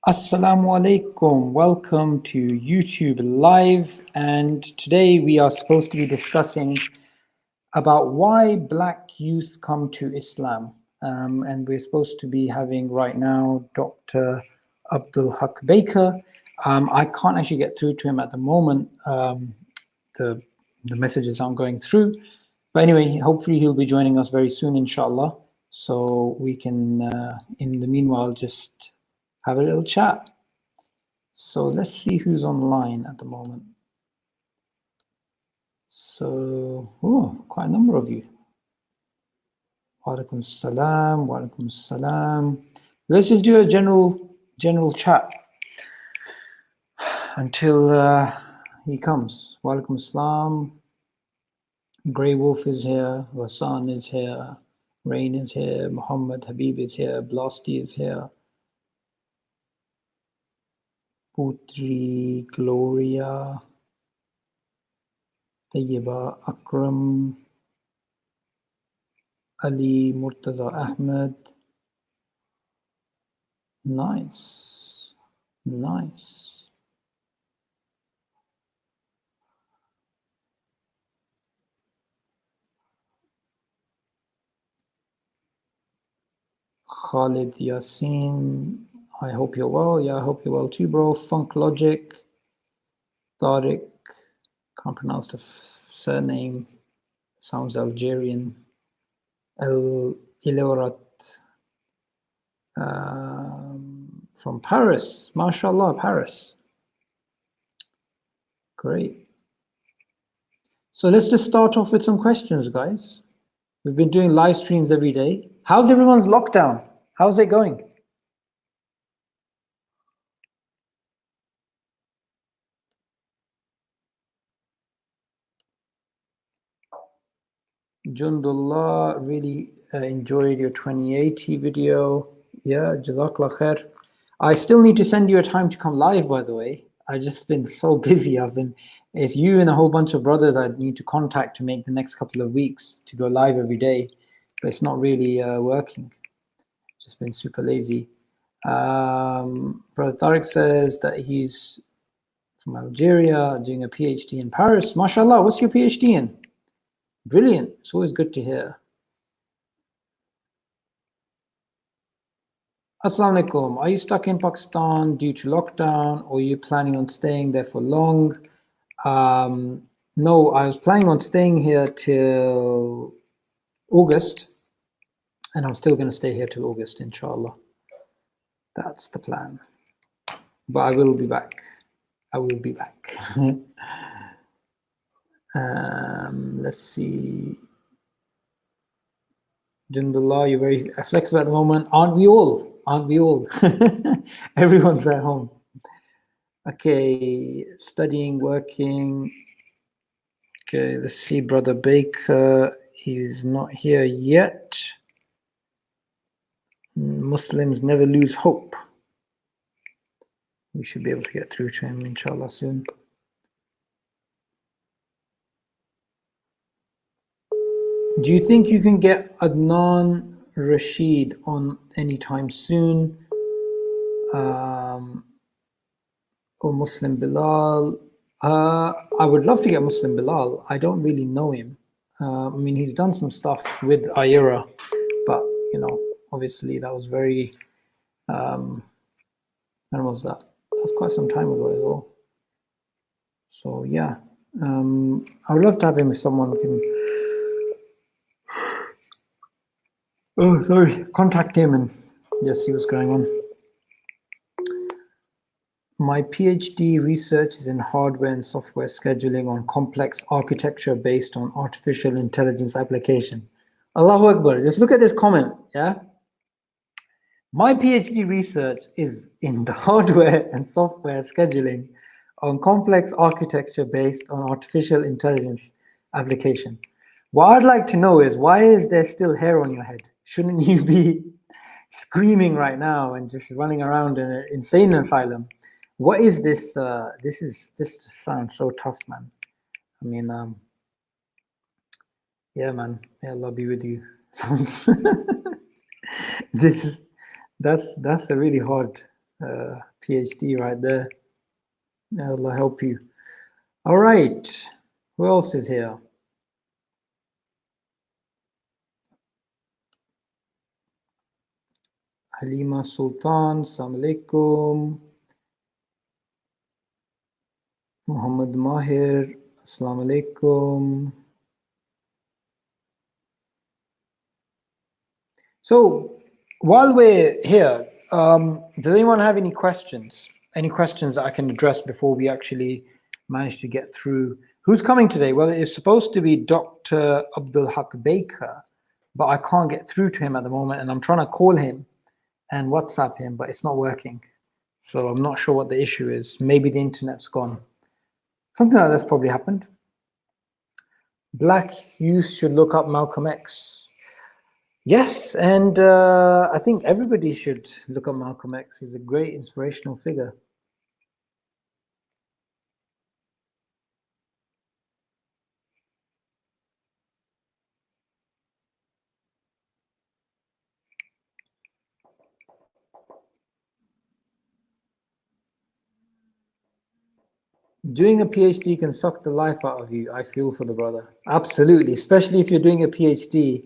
Assalamu alaikum. Welcome to YouTube Live, and today we are supposed to be discussing about why black youth come to Islam. And we're supposed to be having right now Dr. Abdul Haq Baker. I can't actually get through to him at the moment. The messages aren't going through. But anyway, hopefully he'll be joining us very soon, inshallah. So we can, in the meanwhile, just have a little chat. So let's see who's online at the moment. So, quite a number of you. Walaikum salam, walaikum salam. Let's just do a general chat until he comes. Walaikum salam. Grey Wolf is here. Wasan is here. Rain is here. Muhammad Habib is here. Blasty is here. Putri, Gloria, Tayyiba, Akram, Ali, Murtaza Ahmed. Nice. Khalid Yassin, I hope you're well. Yeah, I hope you're well too, bro. Funk Logic, Tariq, can't pronounce the surname, sounds Algerian. El Ilorat, from Paris, mashallah, Paris. Great. So let's just start off with some questions, guys. We've been doing live streams every day. How's everyone's lockdown? How's it going? Jundullah, really enjoyed your 2080 video. Yeah, Jazakallah khair. I still need to send you a time to come live, by the way. I've just been so busy. It's you and a whole bunch of brothers I need to contact to make the next couple of weeks to go live every day, but it's not really working. Just been super lazy. Brother Tariq says that he's from Algeria, doing a PhD in Paris. MashaAllah, what's your PhD in? Brilliant. It's always good to hear. Assalamu alaikum. Are you stuck in Pakistan due to lockdown, or are you planning on staying there for long? No, I was planning on staying here till August, and I'm still going to stay here till August, inshallah. That's the plan. But I will be back. Let's see. Jundullah, you're very flexible at the moment. Aren't we all? Everyone's at home. Okay, studying, working. Okay, let's see, Brother Baker. He's not here yet. Muslims never lose hope. We should be able to get through to him, inshallah, soon. Do you think you can get Adnan Rashid on anytime soon? Or Muslim Bilal? I would love to get Muslim Bilal. I don't really know him. I mean, he's done some stuff with Ayura, but obviously that was very. When was that? That was quite some time ago as well. So yeah, I would love to have him if someone can. Oh, sorry. Contact him and just see what's going on. My PhD research is in hardware and software scheduling on complex architecture based on artificial intelligence application. Allahu Akbar. Just look at this comment, yeah? My PhD research is in the hardware and software scheduling on complex architecture based on artificial intelligence application. What I'd like to know is, why is there still hair on your head? Shouldn't you be screaming right now and just running around in an insane asylum? What is this? This just sounds so tough, man. I mean, yeah, man. May Allah be with you. That's a really hard PhD right there. Allah help you. All right. Who else is here? Halima Sultan, Assalamu alaikum. Muhammad Mahir, Assalamu alaikum. So while we're here, does anyone have any questions? Any questions that I can address before we actually manage to get through? Who's coming today? Well, it's supposed to be Dr. Abdul Haq Baker, but I can't get through to him at the moment, and I'm trying to call him and WhatsApp him, but it's not working. So I'm not sure what the issue is. Maybe the internet's gone. Something like that's probably happened. Black youth should look up Malcolm X. Yes, and I think everybody should look up Malcolm X. He's a great inspirational figure. Doing a PhD can suck the life out of you. I feel for the brother. Absolutely, especially if you're doing a PhD,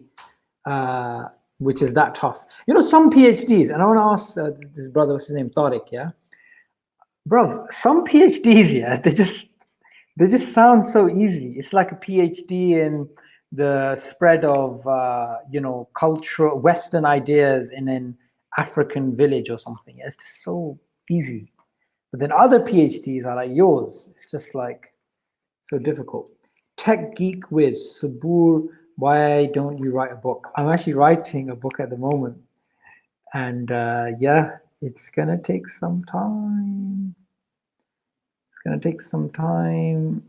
which is that tough. You know, some PhDs, and I want to ask this brother, what's his name, Tariq, yeah? Bro, some PhDs, yeah, they just sound so easy. It's like a PhD in the spread of you know, cultural Western ideas in an African village or something. It's just so easy. But then other PhDs are like yours. It's just like so difficult. Tech Geek Whiz, Sabur, why don't you write a book? I'm actually writing a book at the moment. And yeah, it's gonna take some time. It's gonna take some time.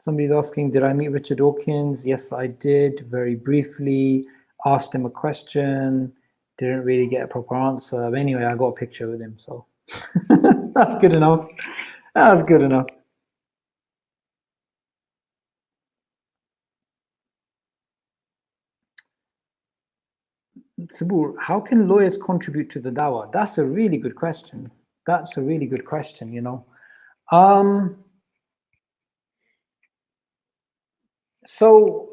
Somebody's asking, did I meet Richard Dawkins? Yes, I did, very briefly. Asked him a question, didn't really get a proper answer. But anyway, I got a picture with him, so that's good enough. That's good enough. Sabur, how can lawyers contribute to the dawah? That's a really good question. That's a really good question, you know. So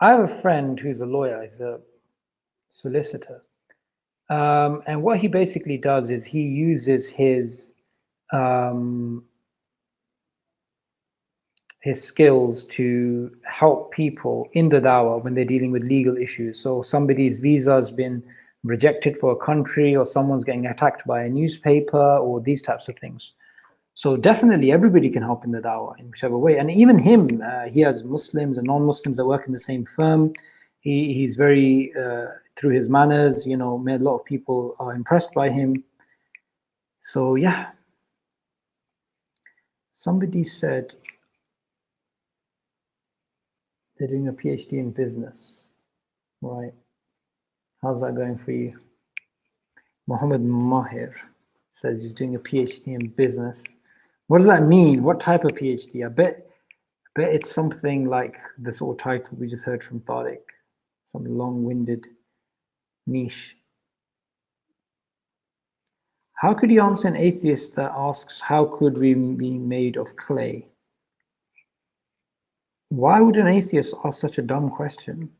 I have a friend who's a lawyer, he's a solicitor. And what he basically does is he uses his skills to help people in the dawah when they're dealing with legal issues. So somebody's visa has been rejected for a country, or someone's getting attacked by a newspaper, or these types of things. So definitely everybody can help in the dawah in whichever way. And even him, he has Muslims and non-Muslims that work in the same firm. He's very, through his manners, you know, made a lot of people are impressed by him. So yeah. Somebody said they're doing a PhD in business, right? How's that going for you? Muhammad Mahir says he's doing a PhD in business. What does that mean? What type of PhD? I bet it's something like the sort of title we just heard from Tariq, some long-winded niche. How could you answer an atheist that asks, how could we be made of clay? Why would an atheist ask such a dumb question?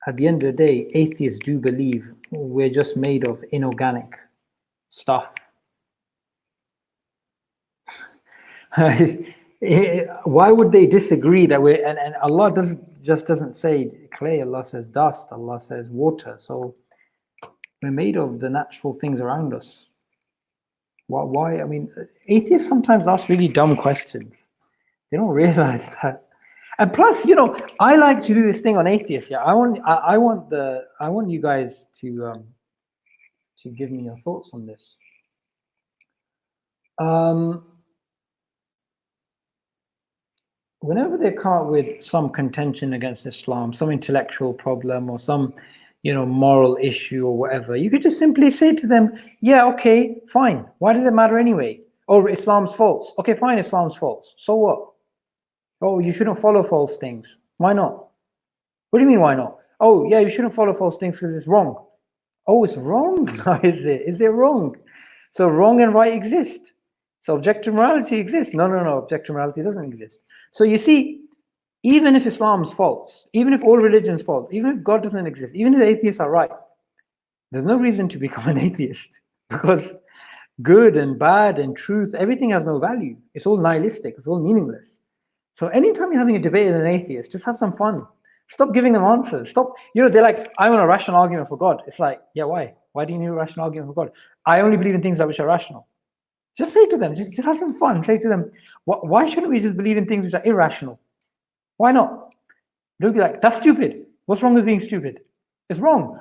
At the end of the day, atheists do believe we're just made of inorganic stuff. Why would they disagree that we're, and Allah doesn't say clay, Allah says dust, Allah says water. So we're made of the natural things around us. Why? I mean, atheists sometimes ask really dumb questions. They don't realize that. And plus, you know, I like to do this thing on atheists. Yeah, I want you guys to give me your thoughts on this. Whenever they come up with some contention against Islam, some intellectual problem or some, you know, moral issue or whatever, you could just simply say to them, yeah, okay, fine. Why does it matter anyway? Oh, Islam's false. Okay, fine, Islam's false. So what? Oh, you shouldn't follow false things. Why not? What do you mean, why not? Oh, yeah, you shouldn't follow false things because it's wrong. Oh, it's wrong? Is it? Is it wrong? So wrong and right exist. So objective morality exists. No, objective morality doesn't exist. So you see, even if Islam's false, even if all religions false, even if God doesn't exist, even if the atheists are right, there's no reason to become an atheist, because good and bad and truth, everything has no value. It's all nihilistic. It's all meaningless. So anytime you're having a debate with an atheist, just have some fun. Stop giving them answers. Stop. They're like, I want a rational argument for God. It's like, yeah, why? Why do you need a rational argument for God? I only believe in things that which are rational. Just say to them, just have some fun. Say to them, why shouldn't we just believe in things which are irrational? Why not? Don't be like, that's stupid. What's wrong with being stupid? It's wrong.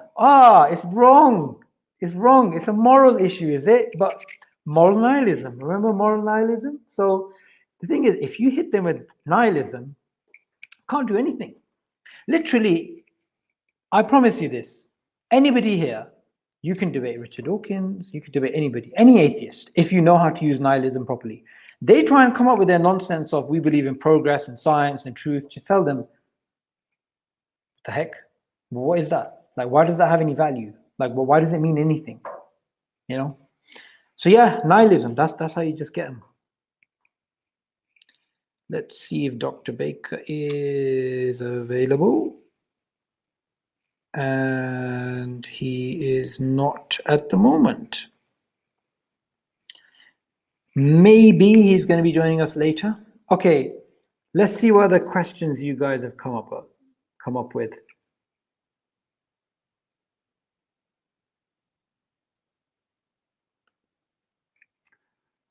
It's wrong. It's wrong. It's a moral issue, is it? But moral nihilism. Remember moral nihilism? So the thing is, if you hit them with nihilism, can't do anything. Literally, I promise you this. Anybody here, you can debate Richard Dawkins, you can debate anybody, any atheist, if you know how to use nihilism properly. They try and come up with their nonsense of we believe in progress and science and truth. Just tell them, what the heck? What is that? Like, why does that have any value? Like, well, why does it mean anything? So yeah, nihilism, that's how you just get them. Let's see if Dr. Baker is available. And he is not at the moment. Maybe he's going to be joining us later. Okay, let's see what other questions you guys have come up with.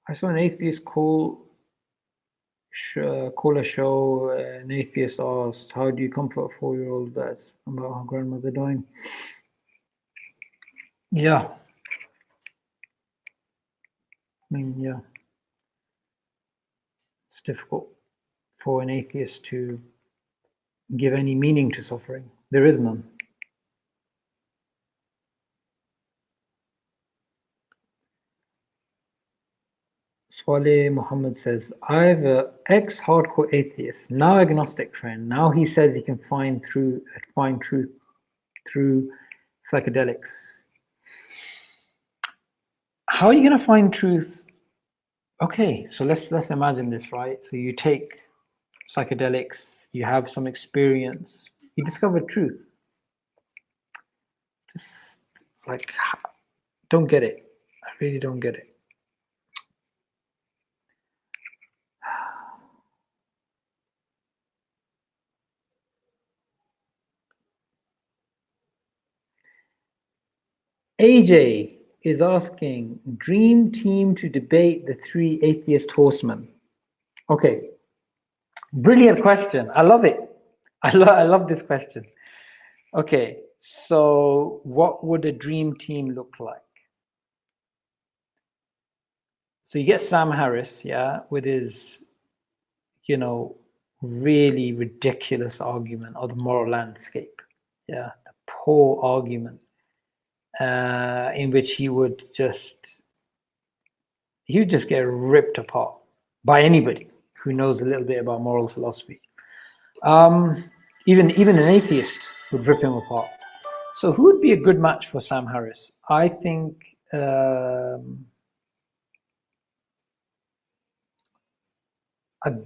I saw an atheist call a show. An atheist asked, "How do you comfort a 4-year-old that's about her grandmother dying?" Yeah. I mean, yeah. It's difficult for an atheist to give any meaning to suffering. There is none. Swale Muhammad says, I have an ex-hardcore atheist, now agnostic friend. Now he says he can find truth through psychedelics. How are you going to find truth? Okay, so let's imagine this, right? So you take psychedelics, you have some experience, you discover truth. Just like, don't get it. I really don't get it. AJ is asking, dream team to debate the 3 atheist horsemen. Okay, brilliant question. I love it. I love this question. Okay, so what would a dream team look like? So you get Sam Harris, yeah, with his, really ridiculous argument of the moral landscape. Yeah, the poor argument in which he would just get ripped apart by anybody who knows a little bit about moral philosophy. Even an atheist would rip him apart. So who would be a good match for Sam Harris? I think a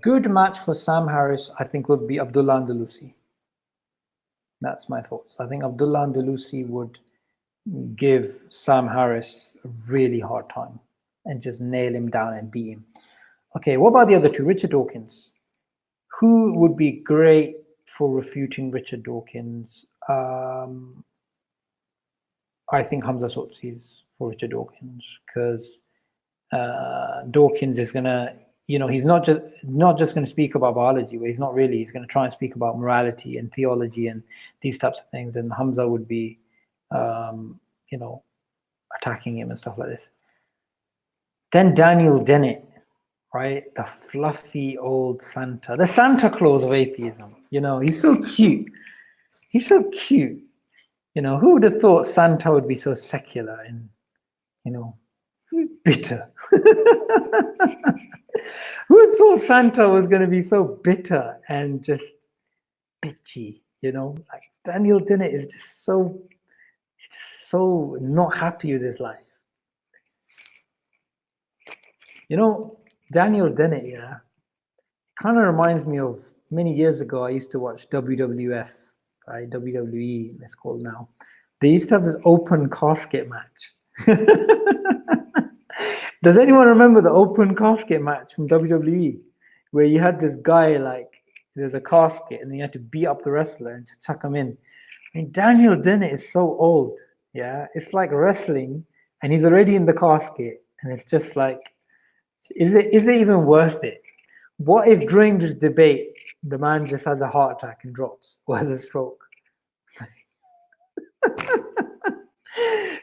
good match for Sam Harris, I think, would be Abdullah Andalusi. That's my thoughts. I think Abdullah Andalusi would give Sam Harris a really hard time and just nail him down and beat him. Okay, what about the other two? Richard Dawkins. Who would be great for refuting Richard Dawkins? I think Hamza Sotsi is for Richard Dawkins, because Dawkins is gonna, he's not just going to speak about biology, where he's not really. He's going to try and speak about morality and theology and these types of things. And Hamza would be, attacking him and stuff like this. Then Daniel Dennett, right? The fluffy old Santa, the Santa Claus of atheism. He's so cute. He's so cute. Who would have thought Santa would be so secular and, bitter? Who thought Santa was going to be so bitter and just bitchy? Like Daniel Dennett is just so not happy with his life. You know, Daniel Dennett, yeah, kind of reminds me of many years ago. I used to watch WWF, right? WWE, it's called now. They used to have this open casket match. Does anyone remember the open casket match from WWE, where you had this guy like there's a casket and you had to beat up the wrestler and to chuck him in? I mean, Daniel Dennett is so old. Yeah, it's like wrestling, and he's already in the casket, and it's just like, is it even worth it? What if during this debate the man just has a heart attack and drops or has a stroke?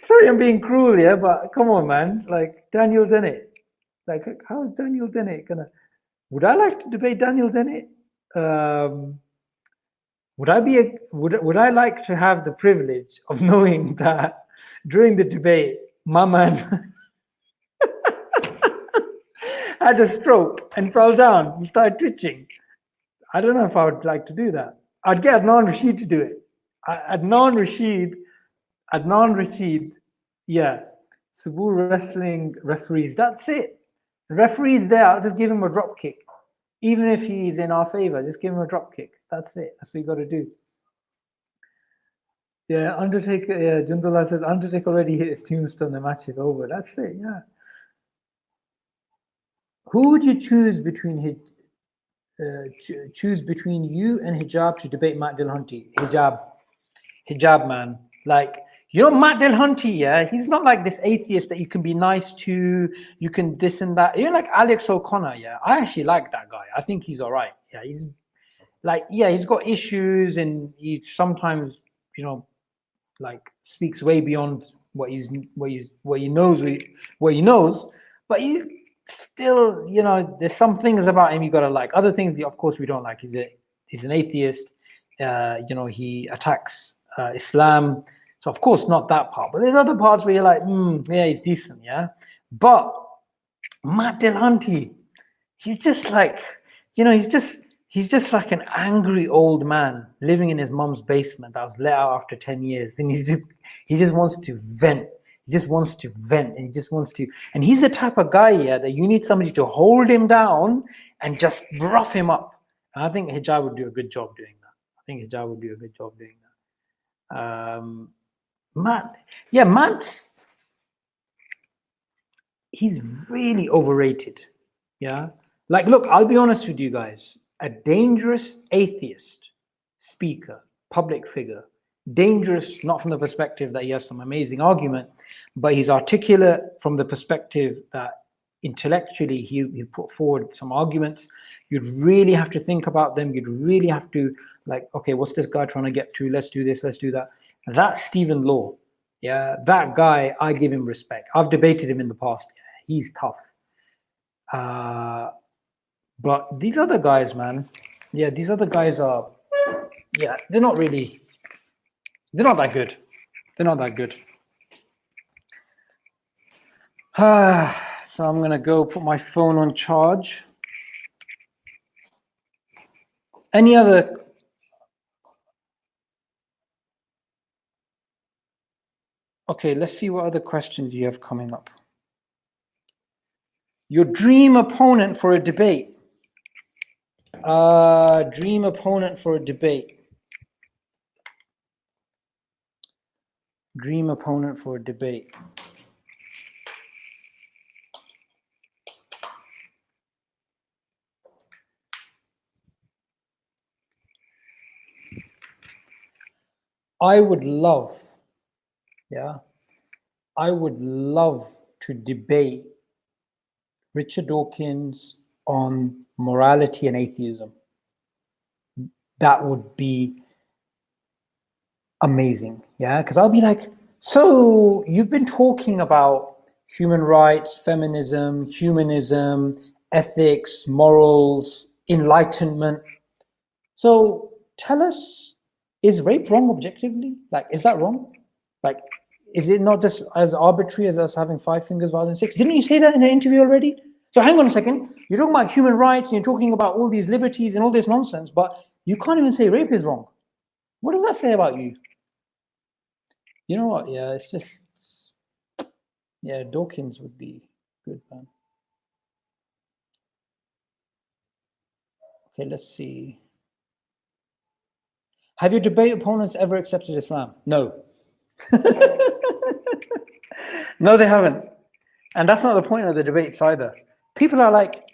Sorry, I'm being cruel here, but come on, man. Like Daniel Dennett. Like, how is Daniel Dennett gonna? Would I like to debate Daniel Dennett? Would I be would I like to have the privilege of knowing that during the debate, my man had a stroke and fell down and started twitching? I don't know if I would like to do that. I'd get Adnan Rashid to do it. Adnan Rashid, yeah. Cebu wrestling referees. That's it. The referee's there. I'll just give him a drop kick. Even if he's in our favor, just give him a drop kick. That's it. That's what you got to do. Yeah, Undertaker. Yeah, Jundullah says Undertaker already hit his tombstone. The match is over. That's it. Yeah. Who would you choose between you and hijab to debate Matt Dillhunty? Hijab man. Like, you know, Matt Dillhunty, yeah, he's not like this atheist that you can be nice to, you can this and that. You're like Alex O'Connor, yeah. I actually like that guy. I think he's all right. Yeah, he's like, yeah, he's got issues and he sometimes, you know, like speaks way beyond what he knows, but he still, you know, there's some things about him you gotta like. Other things, of course, we don't like. He's an atheist. You know, he attacks Islam. So of course, not that part. But there's other parts where you're like, yeah, he's decent, yeah. But Matt Dillhunty, he's just like, you know, he's just like an angry old man living in his mom's basement that was let out after 10 years, and he just wants to vent. He just wants to vent, and he just wants to. And he's the type of guy, yeah, that you need somebody to hold him down and just rough him up. And I think Hijab would do a good job doing that. I think Hijab would do a good job doing that. Matt's he's really overrated. Yeah. Like, look, I'll be honest with you guys. A dangerous atheist speaker, public figure, dangerous not from the perspective that he has some amazing argument, but he's articulate from the perspective that intellectually he put forward some arguments. You'd really have to think about them. You'd really have to, like, okay, what's this guy trying to get to? Let's do this, let's do that. That's Stephen Law. Yeah, that guy, I give him respect. I've debated him in the past. He's tough. But these other guys, man, yeah, these other guys are, yeah, they're not that good. They're not that good. So I'm gonna go put my phone on charge. Any other? Okay, let's see what other questions you have coming up. Your dream opponent for a debate. Dream opponent for a debate. Dream opponent for a debate. I would love to debate Richard Dawkins on morality and atheism. That would be amazing, yeah? Because I'll be like, so you've been talking about human rights, feminism, humanism, ethics, morals, enlightenment. So tell us, is rape wrong objectively? Like, is that wrong? Like, is it not just as arbitrary as us having 5 fingers rather than 6? Didn't you say that in an interview already? So hang on a second. You're talking about human rights and you're talking about all these liberties and all this nonsense, but you can't even say rape is wrong. What does that say about you? You know what? Yeah, it's just, yeah, Dawkins would be good, man. Okay, let's see. Have your debate opponents ever accepted Islam? No. No, they haven't. And that's not the point of the debates either. People are like,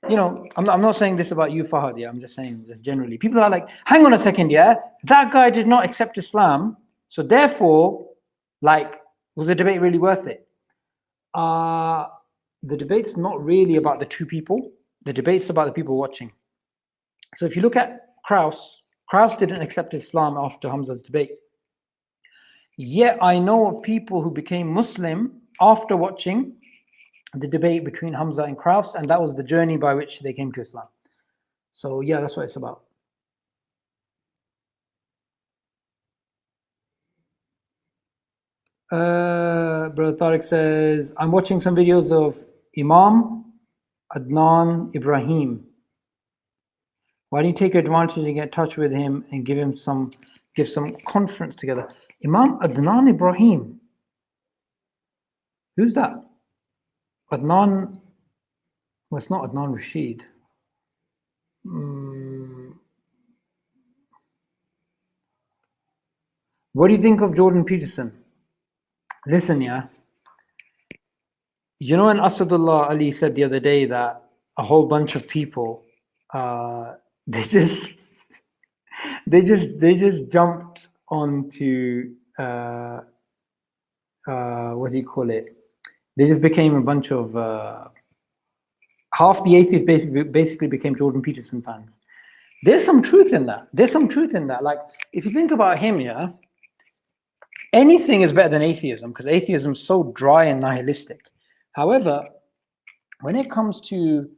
you know, I'm not saying this about you, Fahad, yeah, I'm just saying this generally. People are like, hang on a second, yeah, that guy did not accept Islam, so therefore, like, was the debate really worth it? The debate's not really about the two people. The debate's about the people watching. So if you look at Kraus didn't accept Islam after Hamza's debate. Yet I know of people who became Muslim after watching the debate between Hamza and Kraus, and that was the journey by which they came to Islam. So yeah, that's what it's about. Brother Tariq says, I'm watching some videos of Imam Adnan Ibrahim. Why don't you take advantage and get in touch with him and give some conference together? Imam Adnan Ibrahim. Who's that? Adnan, well, it's not Adnan Rashid. What do you think of Jordan Peterson? Listen, yeah. You know, when Asadullah Ali said the other day that a whole bunch of people, they just jumped onto what do you call it? They just became a bunch of half the atheists basically became Jordan Peterson fans. There's some truth in that. Like, if you think about him, yeah, anything is better than atheism because atheism is so dry and nihilistic. However, when it comes to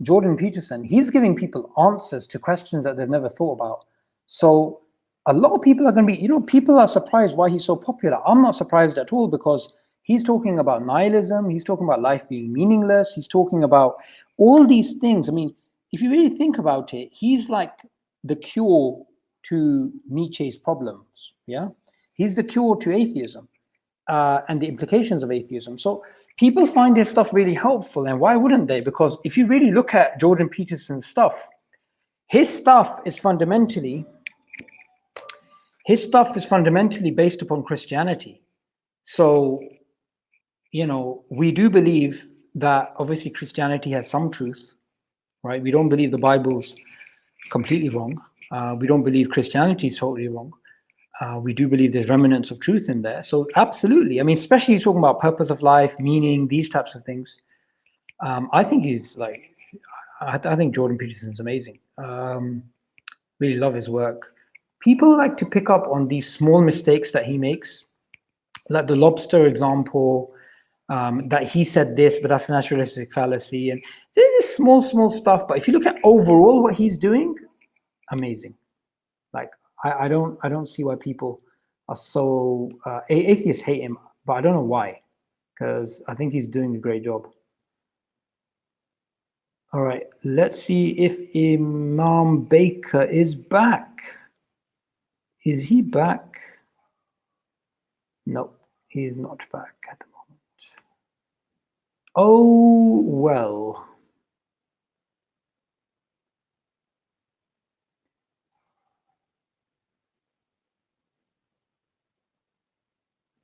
Jordan Peterson, he's giving people answers to questions that they've never thought about. So a lot of people are going to be, you know, people are surprised why he's so popular. I'm not surprised at all because he's talking about nihilism. He's talking about life being meaningless. He's talking about all these things. I mean, if you really think about it, he's like the cure to Nietzsche's problems. Yeah, he's the cure to atheism and the implications of atheism. So people find his stuff really helpful, and why wouldn't they? Because if you really look at Jordan Peterson's stuff, his stuff is fundamentally based upon Christianity. So, you know, we do believe that obviously Christianity has some truth, right? We don't believe the Bible's completely wrong. We don't believe Christianity is totally wrong. We do believe there's remnants of truth in there. So absolutely. I mean, especially talking about purpose of life, meaning, these types of things. I think he's like, I think Jordan Peterson is amazing. Really love his work. People like to pick up on these small mistakes that he makes, like the lobster example, that he said this, but that's a naturalistic fallacy. And there's this small stuff. But if you look at overall what he's doing, amazing. Like, I don't see why people are so atheists hate him, but I don't know why, because I think he's doing a great job. All right, let's see if Imam Baker is back. Is he back? No, he is not back at the moment. Oh, well.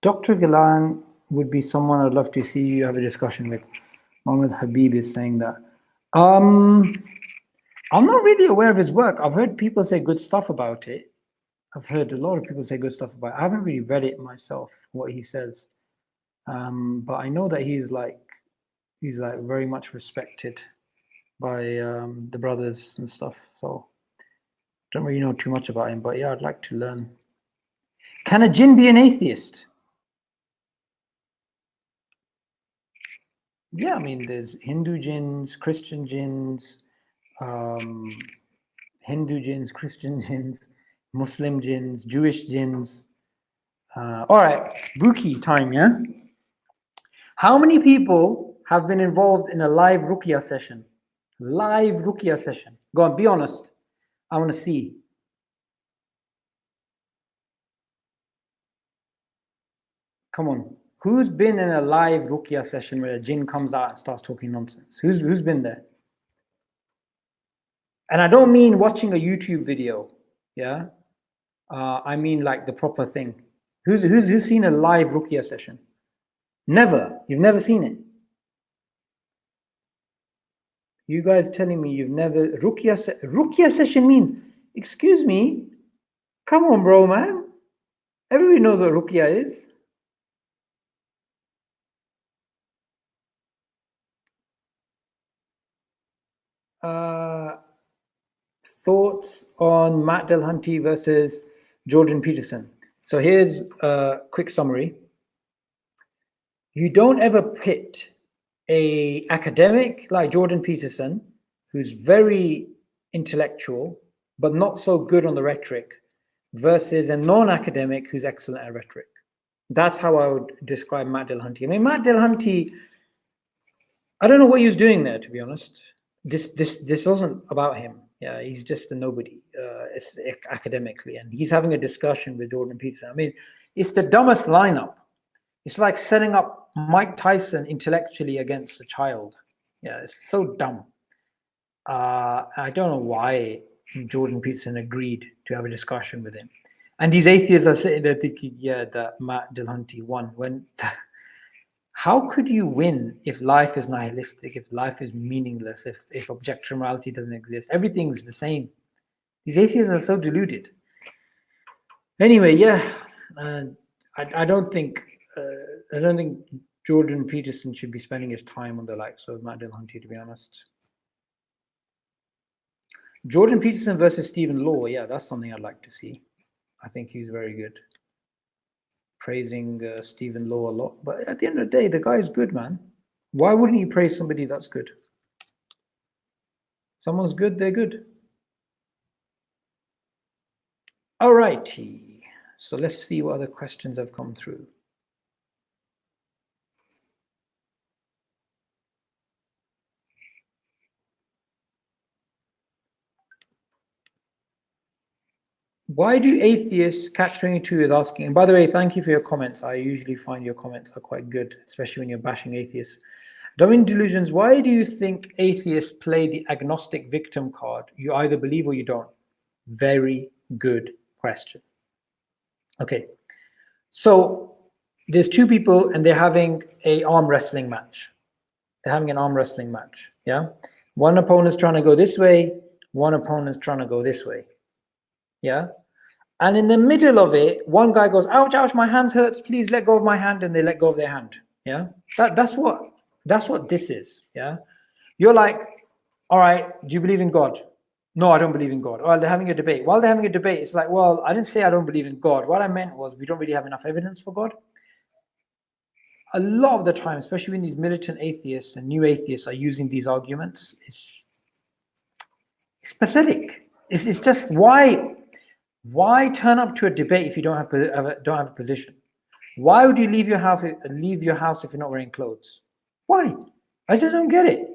Dr. Gilan would be someone I'd love to see you have a discussion with. Mohammed Habib is saying that. I'm not really aware of his work. I've heard people say good stuff about it. I've heard a lot of people say good stuff about it. I haven't really read it myself, what he says. But I know that he's like very much respected by the brothers and stuff. So don't really know too much about him, but yeah, I'd like to learn. Can a jinn be an atheist? Yeah, I mean, there's Hindu jinns, Christian jinns, Hindu jinns, Christian jinns, Muslim jinns, Jewish jinns. All right, Ruki time, yeah? How many people have been involved in a live Ruqya session? Live Ruqya session. Go on, be honest. I want to see. Come on. Who's been in a live Ruqya session where a jinn comes out and starts talking nonsense? Who's been there? And I don't mean watching a YouTube video, yeah? I mean like the proper thing. Who's seen a live Ruqya session? Never. You've never seen it. You guys telling me you've never Ruqya session means, excuse me, come on, bro, man. Everybody knows what Ruqya is. Thoughts on Matt Delhunty versus Jordan Peterson. So here's a quick summary. You don't ever pit a academic like Jordan Peterson, who's very intellectual, but not so good on the rhetoric, versus a non-academic who's excellent at rhetoric. That's how I would describe Matt Delhunty. I mean, Matt Delhunty, I don't know what he was doing there, to be honest. This wasn't about him. Yeah, he's just a nobody academically, and he's having a discussion with Jordan Peterson. I mean, it's the dumbest lineup. It's like setting up Mike Tyson intellectually against a child. Yeah, it's so dumb. I don't know why Jordan Peterson agreed to have a discussion with him. And these atheists are sitting there thinking, yeah, that Matt Delhunty won. When how could you win if life is nihilistic, if life is meaningless, if objective morality doesn't exist? Everything's the same. These atheists are so deluded. Anyway, yeah, I don't think Jordan Peterson should be spending his time on the likes of Matt Delhunty, to be honest. Jordan Peterson versus Stephen Law, yeah, that's something I'd like to see. I think he's very good. Praising Stephen Law a lot, but at the end of the day, the guy's good, man. Why wouldn't you praise somebody that's good? Someone's good, they're good. All righty. So let's see what other questions have come through. Why do atheists, Catch-22 is asking, and by the way, thank you for your comments. I usually find your comments are quite good, especially when you're bashing atheists. Darwin Delusions, why do you think atheists play the agnostic victim card? You either believe or you don't. Very good question. Okay, so there's two people and they're having an arm wrestling match. They're having an arm wrestling match, yeah? One opponent's trying to go this way, one opponent's trying to go this way, yeah? And in the middle of it, one guy goes, ouch, ouch, my hand hurts, please let go of my hand, and they let go of their hand, yeah? That's what this is, yeah? You're like, all right, do you believe in God? No, I don't believe in God. Well, they're having a debate. While they're having a debate, it's like, well, I didn't say I don't believe in God. What I meant was we don't really have enough evidence for God. A lot of the time, especially when these militant atheists and new atheists are using these arguments, it's pathetic. It's just why turn up to a debate if you don't have a position? Why would you leave your house if you're not wearing clothes? Why? I just don't get it.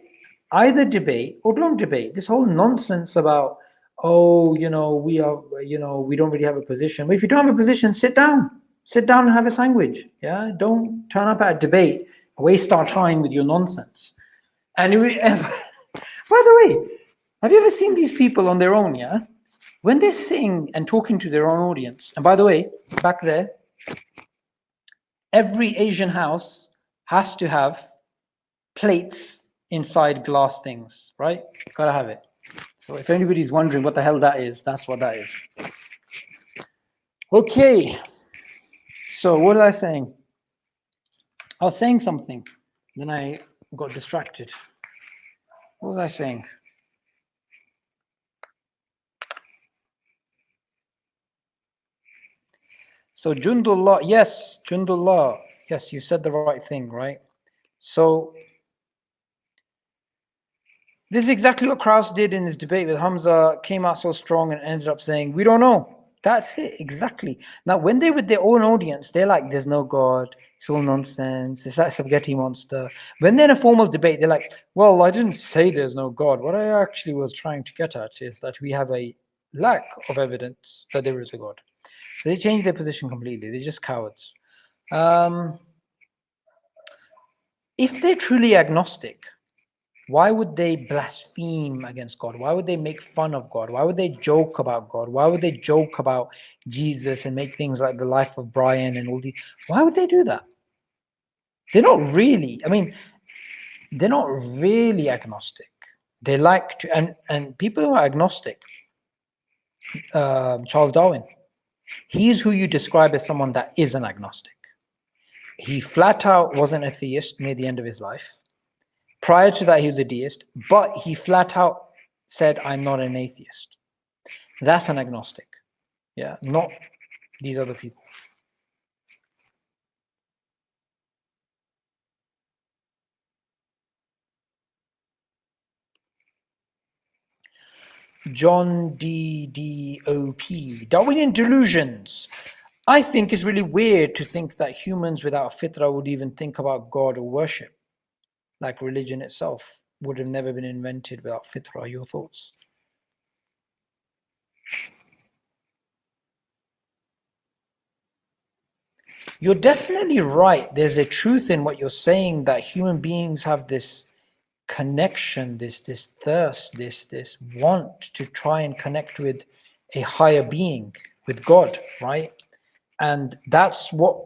Either debate or don't debate. This whole nonsense about, oh, we don't really have a position. Well, if you don't have a position, sit down and have a sandwich. Yeah, don't turn up at a debate, waste our time with your nonsense. And by the way, have you ever seen these people on their own? Yeah, when they're sitting and talking to their own audience. And by the way, back there, every Asian house has to have plates inside glass things, right? Gotta have it. So if anybody's wondering what the hell that is, that's what that is. Okay. So what was I saying? I was saying something. Then I got distracted. What was I saying? So Jundullah, yes, Jundullah. Yes, you said the right thing, right? So this is exactly what Krauss did in his debate with Hamza, came out so strong and ended up saying, we don't know. That's it, exactly. Now, when they're with their own audience, they're like, there's no God, it's all nonsense, it's that spaghetti monster. When they're in a formal debate, they're like, well, I didn't say there's no God. What I actually was trying to get at is that we have a lack of evidence that there is a God. So they change their position completely. They're just cowards. If they're truly agnostic, Why would they blaspheme against God? Why would they make fun of God? Why would they joke about God? Why would they joke about Jesus and make things like the life of Brian and all these? Why would they do that? They're not really, I mean, they're not really agnostic. They like to, and people who are agnostic, Charles Darwin, he's who you describe as someone that is an agnostic. He flat out was an atheist near the end of his life. Prior to that, he was a deist, but he flat out said, I'm not an atheist. That's an agnostic. Yeah, not these other people. John DDOP, Darwinian delusions. I think it's really weird to think that humans without a fitra would even think about God or worship. Like religion itself would have never been invented without fitra. Your thoughts? You're definitely right. There's a truth in what you're saying, that human beings have this connection, this thirst, this want to try and connect with a higher being, with God, right? And that's what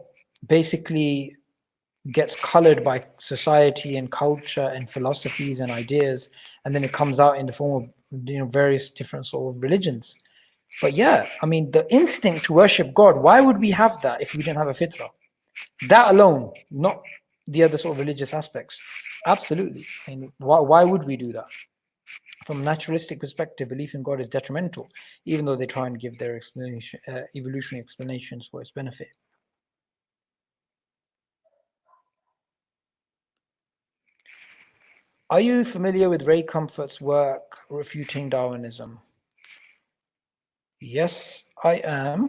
basically gets colored by society and culture and philosophies and ideas, and then it comes out in the form of various different sort of religions. But yeah, I mean, the instinct to worship God, why would we have that if we didn't have a fitra? That alone, not the other sort of religious aspects. Absolutely. And why would we do that? From a naturalistic perspective, belief in God is detrimental, even though they try and give their explanation, evolutionary explanations for its benefit. Are you familiar with Ray Comfort's work refuting Darwinism? Yes, I am.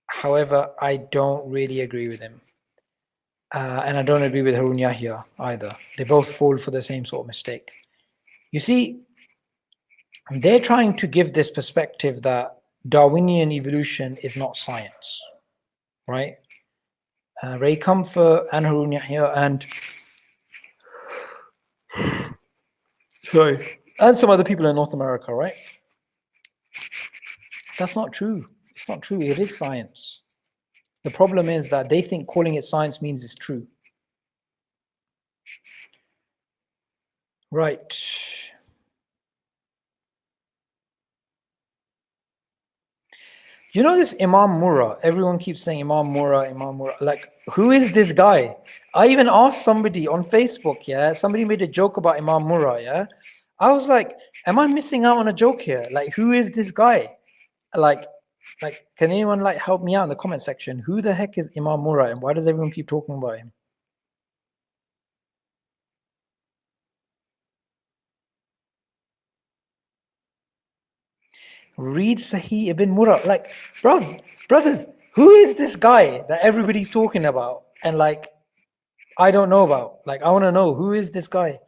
However, I don't really agree with him. And I don't agree with Harun Yahya either. They both fall for the same sort of mistake. You see, they're trying to give this perspective that Darwinian evolution is not science, right? Ray Comfort and Harun Yahya and some other people in North America, right? That's not true. It's not true. It is science. The problem is that they think calling it science means it's true. Right. You know this Imam Murrah? Everyone keeps saying Imam Murrah, Imam Murrah. Like, who is this guy? I even asked somebody on Facebook, yeah? Somebody made a joke about Imam Murrah, yeah? I was like, am I missing out on a joke here? Like, who is this guy? Like, can anyone like help me out in the comment section? Who the heck is Imam Murrah and why does everyone keep talking about him? Read Sahih ibn Murrah. Like, brothers, who is this guy that everybody's talking about? And like, I don't know about. Like, I want to know, who is this guy?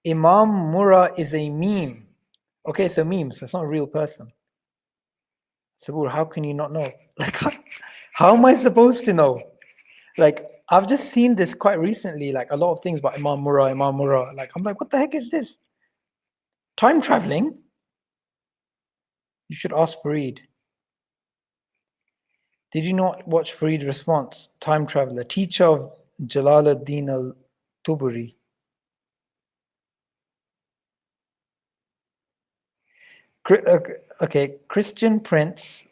Imam Murrah is a meme. Okay, it's a meme, so it's not a real person. Sabur, how can you not know? Like, how am I supposed to know? Like, I've just seen this quite recently, like a lot of things about Imam Murrah. Like, I'm like, what the heck is this? Time traveling? You should ask Fareed. Did you not watch Fareed's response? Time traveler, teacher of Jalaluddin al-Tuburi. Okay, Christian Prince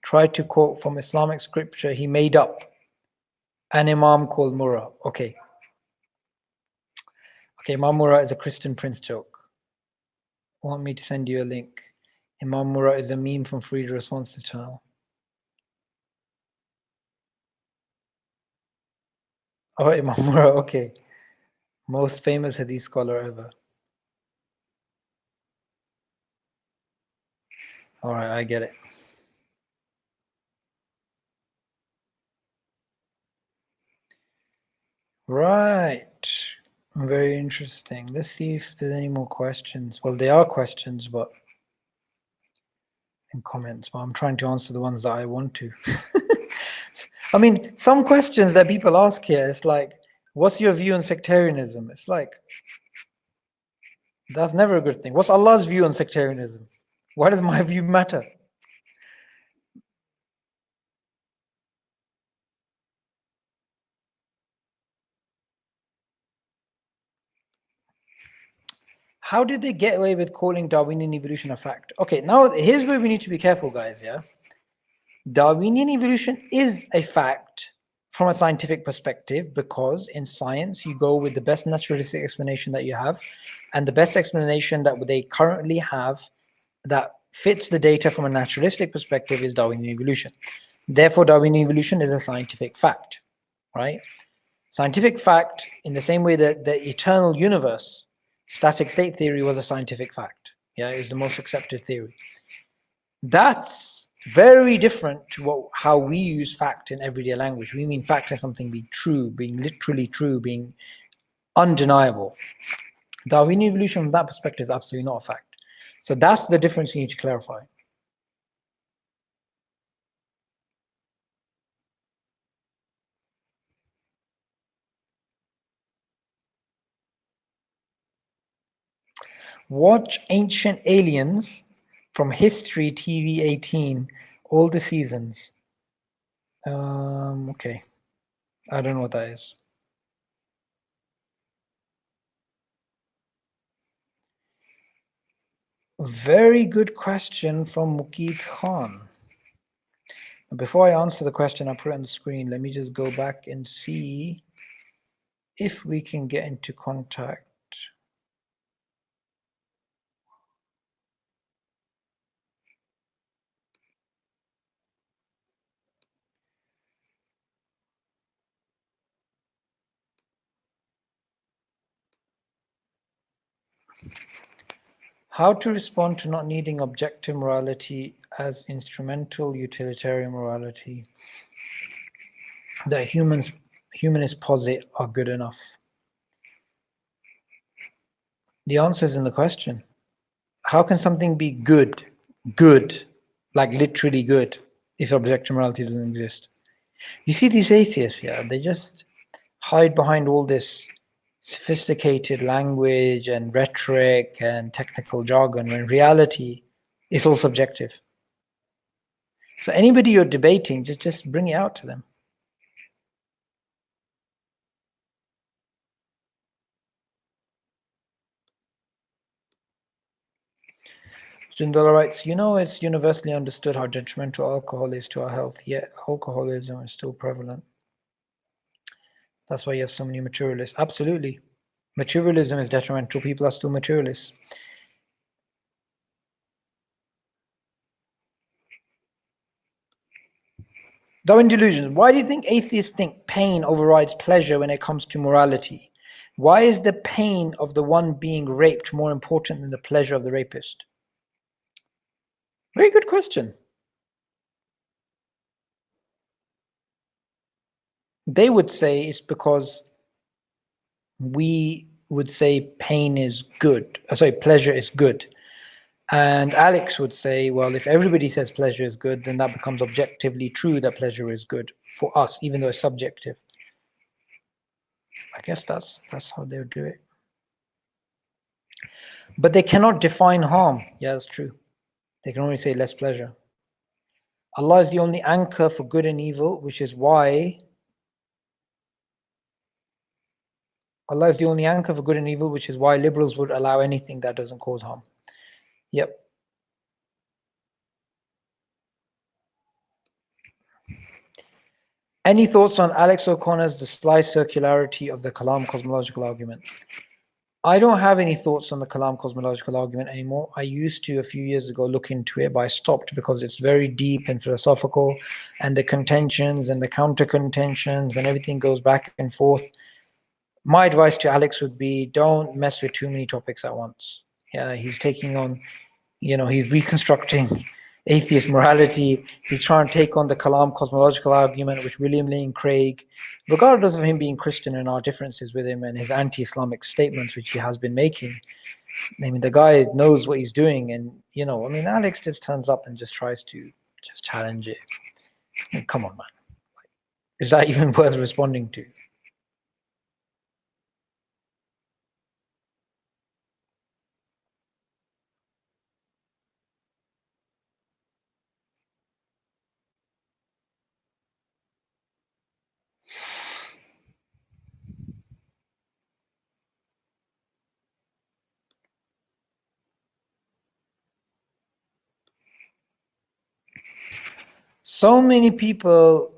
tried to quote from Islamic scripture he made up an Imam called Murrah. Okay, Imam Murrah is a Christian Prince joke. Want me to send you a link? Imam Murrah is a meme from Fareed Responses channel. Oh, Imam Murrah, okay. Most famous Hadith scholar ever. All right, I get it. Right. Very interesting. Let's see if there's any more questions. Well, there are questions, but in comments, but I'm trying to answer the ones that I want to. I mean, some questions that people ask here, it's like, What's your view on sectarianism? It's like, that's never a good thing. What's Allah's view on sectarianism? Why does my view matter? How did they get away with calling Darwinian evolution a fact? Okay, now here's where we need to be careful, guys, yeah? Darwinian evolution is a fact from a scientific perspective, because in science you go with the best naturalistic explanation that you have, and the best explanation that they currently have that fits the data from a naturalistic perspective is Darwinian evolution. Therefore, Darwinian evolution is a scientific fact, right? Scientific fact, in the same way that the eternal universe, static state theory, was a scientific fact. Yeah, it was the most accepted theory. That's very different to how we use fact in everyday language. We mean fact as something being true, being literally true, being undeniable. Darwinian evolution from that perspective is absolutely not a fact. So that's the difference you need to clarify. Watch Ancient Aliens from History TV 18, all the seasons. Okay. I don't know what that is. Very good question from Mukeet Khan. Before I answer the question, I put it on the screen. Let me just go back and see if we can get into contact. How to respond to not needing objective morality as instrumental utilitarian morality that humanists posit are good enough? The answer is in the question. How can something be good, like literally good, if objective morality doesn't exist? You see these atheists, yeah, they just hide behind all this sophisticated language and rhetoric and technical jargon, when in reality it's all subjective. So anybody you're debating, just bring it out to them. Jindal writes, it's universally understood how detrimental alcohol is to our health, yet alcoholism is still prevalent. That's why you have so many materialists. Absolutely. Materialism is detrimental. People are still materialists. Darwin delusion. Why do you think atheists think pain overrides pleasure when it comes to morality? Why is the pain of the one being raped more important than the pleasure of the rapist? Very good question. They would say it's because we would say pain is good. Pleasure is good. And Alex would say, well, if everybody says pleasure is good, then that becomes objectively true that pleasure is good for us, even though it's subjective. I guess that's how they would do it. But they cannot define harm. Yeah, that's true. They can only say less pleasure. Allah is the only anchor for good and evil, which is why Allah is the only anchor for good and evil, which is why liberals would allow anything that doesn't cause harm. Yep. Any thoughts on Alex O'Connor's The Sly Circularity of the Kalam Cosmological Argument? I don't have any thoughts on the Kalam Cosmological Argument anymore. I used to a few years ago look into it, but I stopped because it's very deep and philosophical, and the contentions and the counter contentions and everything goes back and forth. My advice to Alex would be, don't mess with too many topics at once. Yeah, he's taking on, he's reconstructing atheist morality. He's trying to take on the Kalam cosmological argument, which William Lane Craig, regardless of him being Christian and our differences with him and his anti-Islamic statements, which he has been making, I mean, the guy knows what he's doing. And, Alex just turns up and just tries to just challenge it. I mean, come on, man. Is that even worth responding to? So many people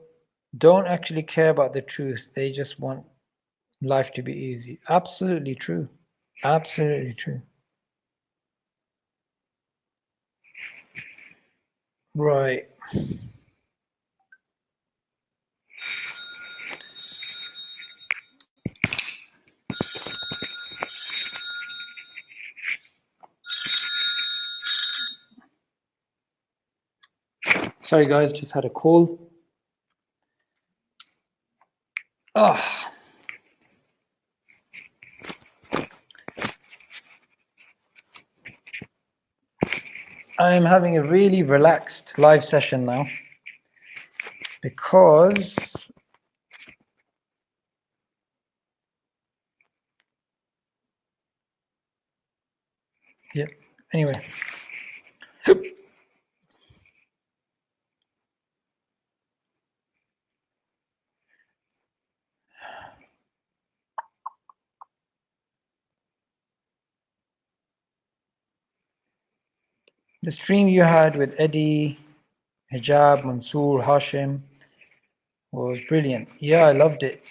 don't actually care about the truth. They just want life to be easy. Absolutely true. Absolutely true. Right. Sorry guys, just had a call. Ah. I'm having a really relaxed live session now because anyway. The stream you had with Eddie, Hijab, Mansoor, Hashim was brilliant. Yeah, I loved it.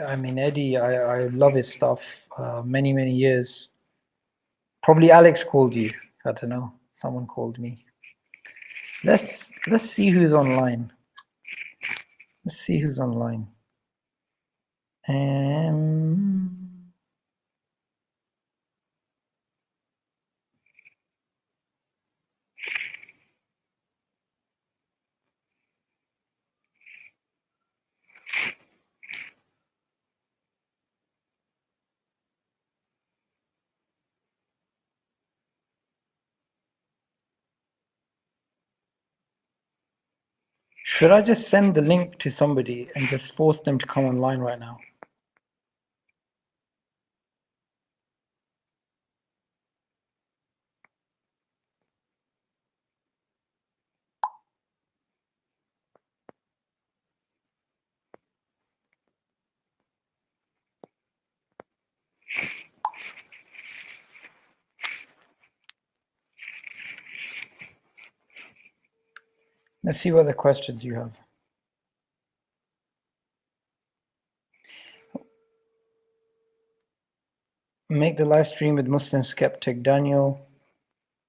I mean, Eddie, I love his stuff. Many years. Probably Alex called you. I don't know. Someone called me. Let's see who's online. Let's see who's online. Should I just send the link to somebody and just force them to come online right now? Let's see what the questions you have. Make the live stream with Muslim skeptic Daniel.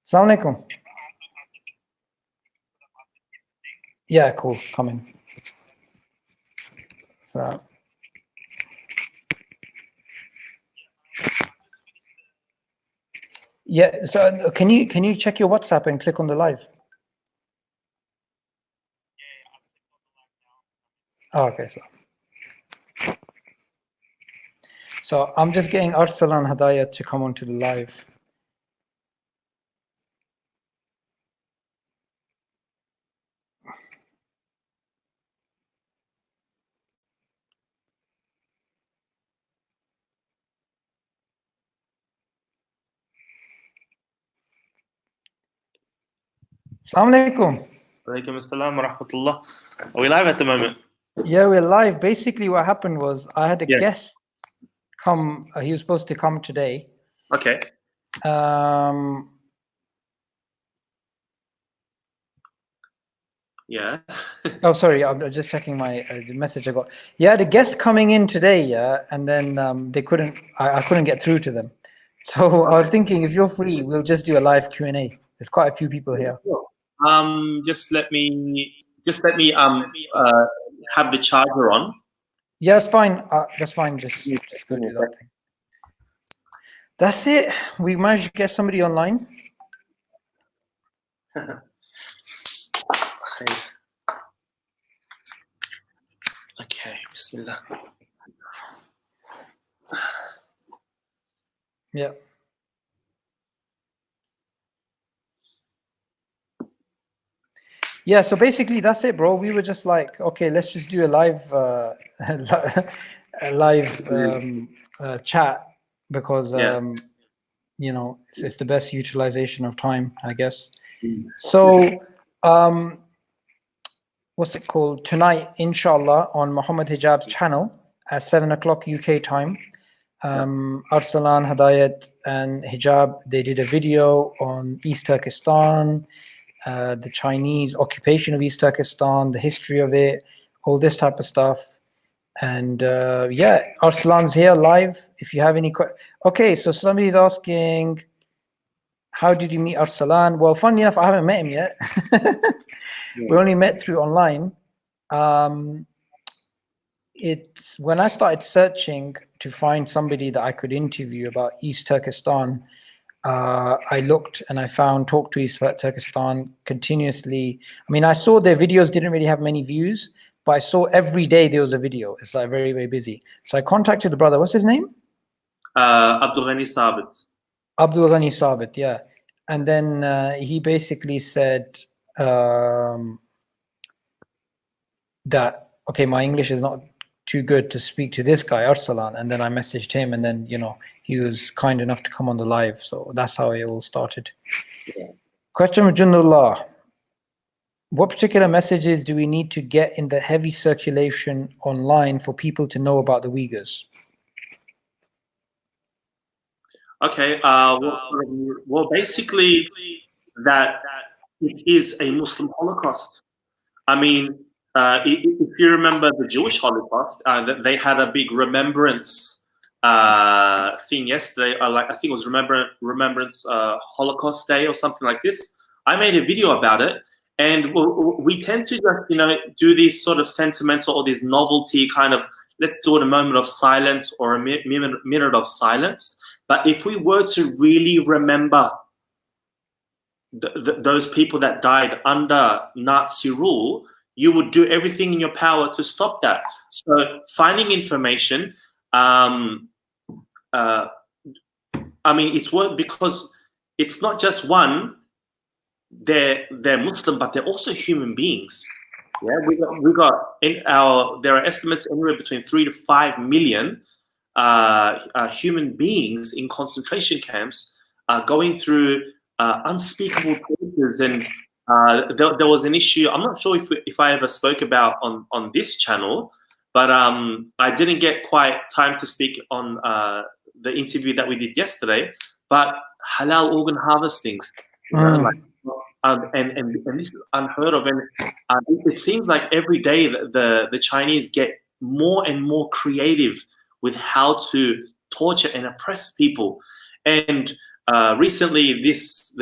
Assalamu alaikum. Yeah, cool. Come in. So, yeah. So, can you check your WhatsApp and click on the live? Oh, okay. So I'm just getting Arsalan Hadayat to come onto the live. Assalamu alaikum. Alaikum assalam wa rahmatullah. Are we live at the moment? Yeah, we're live. Basically, what happened was I had a guest come. He was supposed to come today. Okay. Yeah. Oh, sorry. I'm just checking my the message I got. Yeah, the guest coming in today. Yeah, and then they couldn't. I couldn't get through to them. So I was thinking, if you're free, we'll just do a live Q&A. There's quite a few people here. Just let me have the charger on. Yeah, that's fine. That's fine. Just go do that thing. That's it. We managed to get somebody online. Okay, bismillah. Yeah. Yeah, so basically that's it, bro. We were just like, okay, let's just do a live chat because you know, it's the best utilization of time, I guess. So what's it called? Tonight, inshallah, on Muhammad Hijab's channel at 7 o'clock UK time, Arsalan, Hadayat and Hijab, they did a video on East Turkestan, the Chinese occupation of East Turkestan, the history of it, all this type of stuff. And yeah, Arslan's here live. If you have any questions. Okay, so somebody's asking, how did you meet Arslan? Well, funny enough, I haven't met him yet. We only met through online. It's when I started searching to find somebody that I could interview about East Turkestan, I looked and I found Talk to East Turkestan continuously. I mean, I saw their videos didn't really have many views, but I saw every day there was a video. It's like very, very busy. So I contacted the brother. What's his name? Abdul Ghani Sabit. Abdul Ghani Sabit, yeah. And then he basically said that, okay, my English is not too good to speak to this guy, Arsalan. And then I messaged him, and then, you know, he was kind enough to come on the live. So that's how it all started. Yeah. Question from Jundullah. What particular messages do we need to get in the heavy circulation online for people to know about the Uyghurs? Okay, well, basically that it is a Muslim Holocaust. I mean, if you remember the Jewish Holocaust, they had a big remembrance thing yesterday. Like I think it was Remembrance Holocaust Day or something like this. I made a video about it, and we tend to just, you know, do these sort of sentimental or this novelty kind of, let's do it a moment of silence or a minute of silence. But if we were to really remember those people that died under Nazi rule, you would do everything in your power to stop that. So finding information, I mean, it's worth, because it's not just one, they're Muslim, but they're also human beings. Yeah, we got in our, there are estimates anywhere between 3 to 5 million human beings in concentration camps going through unspeakable tortures. And there was an issue, I'm not sure if I ever spoke about on this channel, but I didn't get quite time to speak on the interview that we did yesterday, but halal organ harvesting, you know, like, and this is unheard of. And it seems like every day the Chinese get more and more creative with how to torture and oppress people. And recently, this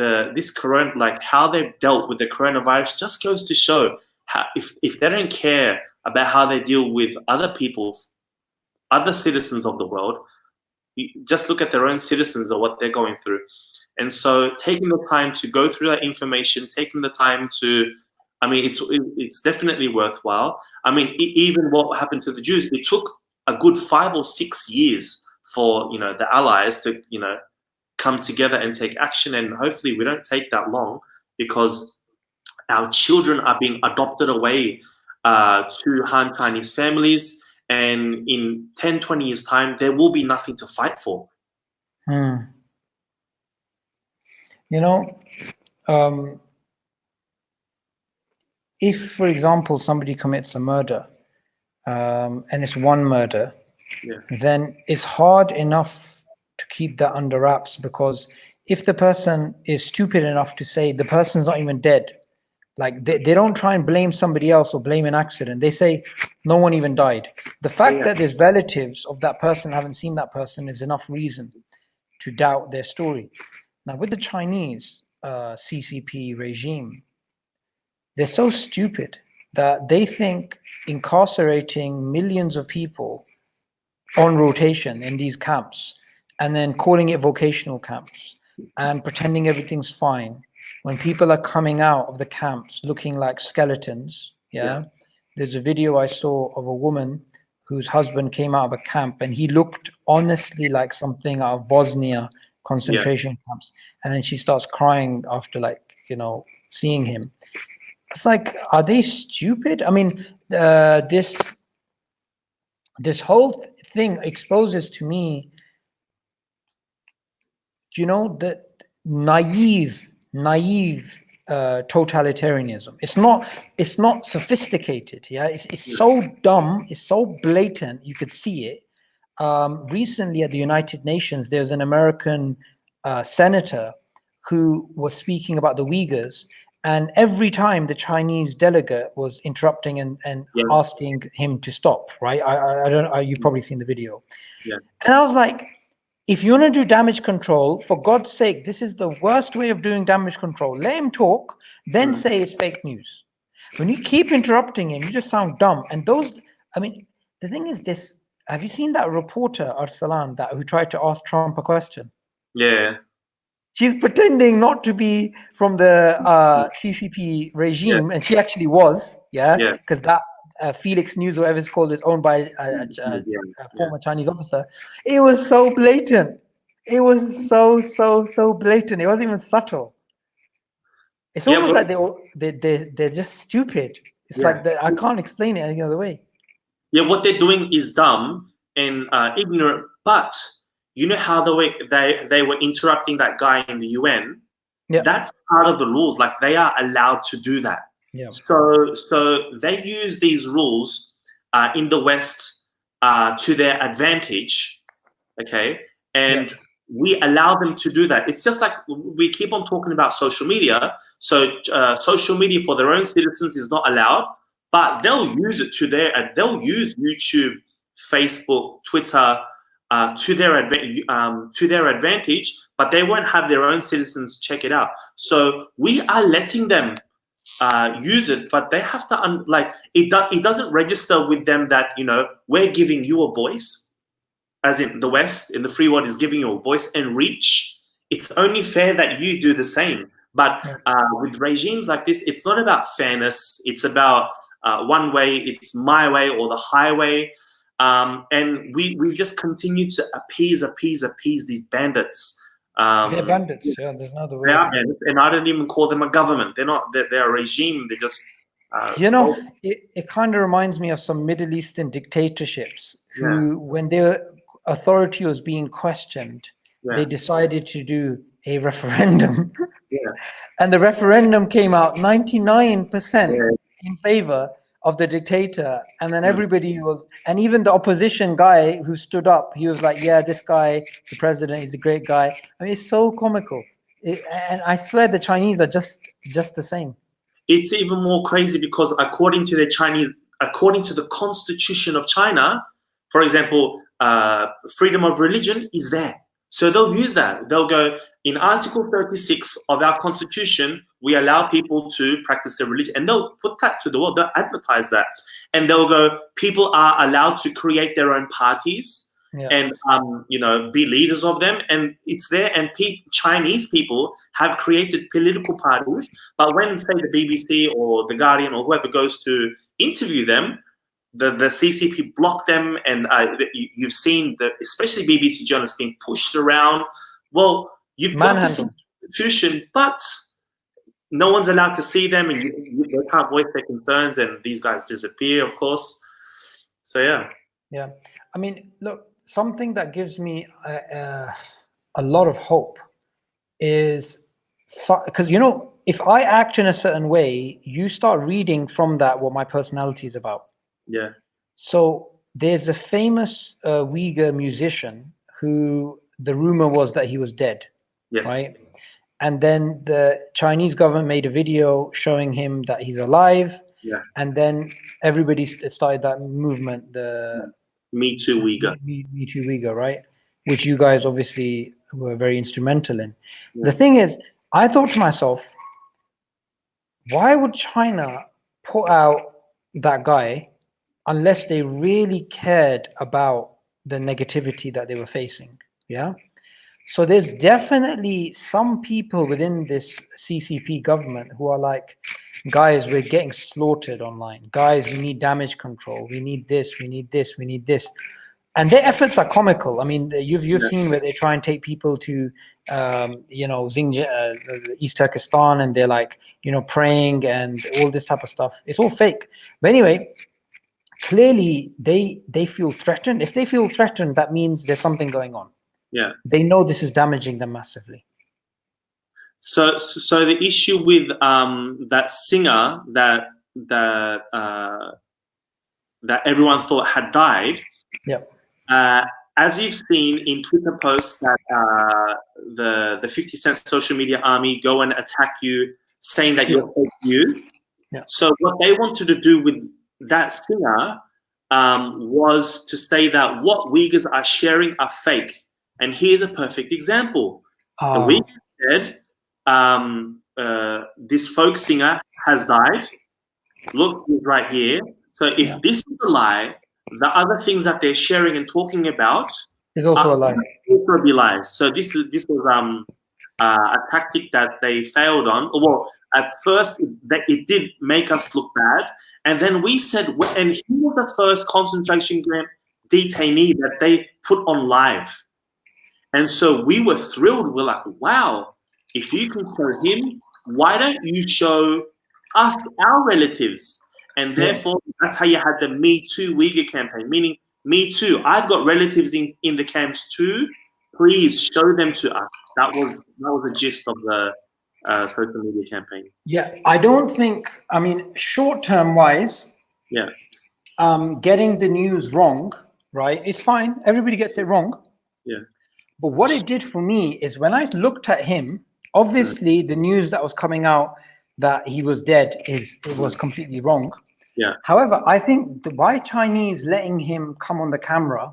corona, like how they've dealt with the coronavirus, just goes to show how if they don't care about how they deal with other people, other citizens of the world, just look at their own citizens or what they're going through. And so, taking the time to go through that information, taking the time to, I mean, it's definitely worthwhile. I mean, even what happened to the Jews, it took a good 5 or 6 years for, you know, the Allies to, you know, come together and take action. And hopefully we don't take that long, because our children are being adopted away to Han Chinese families, and in 10, 20 years time, there will be nothing to fight for. You know, if, for example, somebody commits a murder, and it's one murder, then it's hard enough to keep that under wraps, because if the person is stupid enough to say the person's not even dead, like they don't try and blame somebody else or blame an accident, they say no one even died. The fact that there's relatives of that person haven't seen that person is enough reason to doubt their story. Now with the Chinese CCP regime, they're so stupid that they think incarcerating millions of people on rotation in these camps and then calling it vocational camps and pretending everything's fine, when people are coming out of the camps looking like skeletons. There's a video I saw of a woman whose husband came out of a camp and he looked honestly like something out of Bosnia concentration camps, and then she starts crying after, like, you know, seeing him. It's like, are they stupid? I mean, this whole thing exposes to me, you know, the naive totalitarianism. It's not sophisticated. It's so dumb. It's so blatant. You could see it. Recently at the United Nations, there's an American senator who was speaking about the Uyghurs, And every time the Chinese delegate was interrupting and asking him to stop, right? I don't. You've probably seen the video. Yeah. And I was like, if you want to do damage control, for God's sake, this is the worst way of doing damage control. Let him talk, then say it's fake news. When you keep interrupting him, you just sound dumb. And those, I mean, the thing is this, have you seen that reporter, Arsalan, who tried to ask Trump a question? Yeah. She's pretending not to be from the CCP regime, and she actually was, because that Felix News, whatever it's called, is owned by a former Chinese officer. It was so blatant. It was so blatant. It wasn't even subtle. It's almost like they're just stupid. It's like I can't explain it any other way. Yeah, what they're doing is dumb and ignorant, but you know how the way they were interrupting that guy in the UN? Yeah. That's part of the rules. Like, they are allowed to do that. Yeah. So they use these rules in the West to their advantage, okay? And we allow them to do that. It's just like we keep on talking about social media. So social media for their own citizens is not allowed, but they'll use it they'll use YouTube, Facebook, Twitter to their advantage, but they won't have their own citizens check it out. So we are letting them use it, but they have to it doesn't register with them that, you know, we're giving you a voice, as in the West, in the free world, is giving you a voice and reach. It's only fair that you do the same. But with regimes like this, it's not about fairness. It's about one way. It's my way or the highway. And we just continue to appease these bandits. They're bandits. Yeah, there's no other way. They are bandits, and I don't even call them a government. They're not. They're a regime. They're just. You know, it kind of reminds me of some Middle Eastern dictatorships who, when their authority was being questioned, they decided to do a referendum. And the referendum came out 99% in favor of the dictator, and then everybody was, and even the opposition guy who stood up, he was like, yeah, this guy, the president, is a great guy. I mean, it's so comical. And I swear the Chinese are just the same. It's even more crazy because according to the constitution of China, for example, freedom of religion is there. So they'll use that. They'll go, in Article 36 of our constitution, we allow people to practice their religion. And they'll put that to the world. They'll advertise that. And they'll go, people are allowed to create their own parties and, you know, be leaders of them. And it's there. And Chinese people have created political parties. But when, say, the BBC or The Guardian or whoever goes to interview them, the CCP block them, and you've seen especially BBC journalists being pushed around. Well, you've got this institution, but no one's allowed to see them, and they can't voice their concerns, and these guys disappear, of course. So yeah. I mean, look, something that gives me a lot of hope is because, you know, if I act in a certain way, you start reading from that what my personality is about. Yeah. So there's a famous Uyghur musician who the rumor was that he was dead. Yes. Right. And then the Chinese government made a video showing him that he's alive. Yeah. And then everybody started that movement, the Me Too Uyghur. Me Too Uyghur, right? Which you guys obviously were very instrumental in. Yeah. The thing is, I thought to myself, why would China put out that guy unless they really cared about the negativity that they were facing? Yeah. So there's definitely some people within this CCP government who are like, guys, we're getting slaughtered online. Guys, we need damage control. We need this, we need this, we need this. And their efforts are comical. I mean, you've seen where they try and take people to, you know, East Turkestan, and they're like, you know, praying and all this type of stuff. It's all fake. But anyway, clearly they feel threatened. If they feel threatened, that means there's something going on. Yeah. They know this is damaging them massively. So the issue with that singer that everyone thought had died. Yep. As you've seen in Twitter posts that the 50 Cent social media army go and attack you saying that you're fake news. Yeah. So what they wanted to do with that singer was to say that what Uyghurs are sharing are fake. And here's a perfect example. The Uyghurs said, this folk singer has died. Look, he's right here. So if this is a lie, the other things that they're sharing and talking about is also a lie. Also be lies. So this was a tactic that they failed on. Well, at first it did make us look bad, and then we said, and he was the first concentration camp detainee that they put on live, and so we were thrilled. We're like, wow, if you can show him, why don't you show us our relatives? And therefore, that's how you had the Me Too Uyghur campaign, meaning me too. I've got relatives in the camps too. Please show them to us. That was the gist of the social media campaign. Yeah, I don't think. I mean, short-term wise, getting the news wrong, right? It's fine. Everybody gets it wrong. Yeah. But what it did for me is when I looked at him, obviously the news that was coming out that he was dead it was completely wrong. Yeah. However, I think by Chinese letting him come on the camera,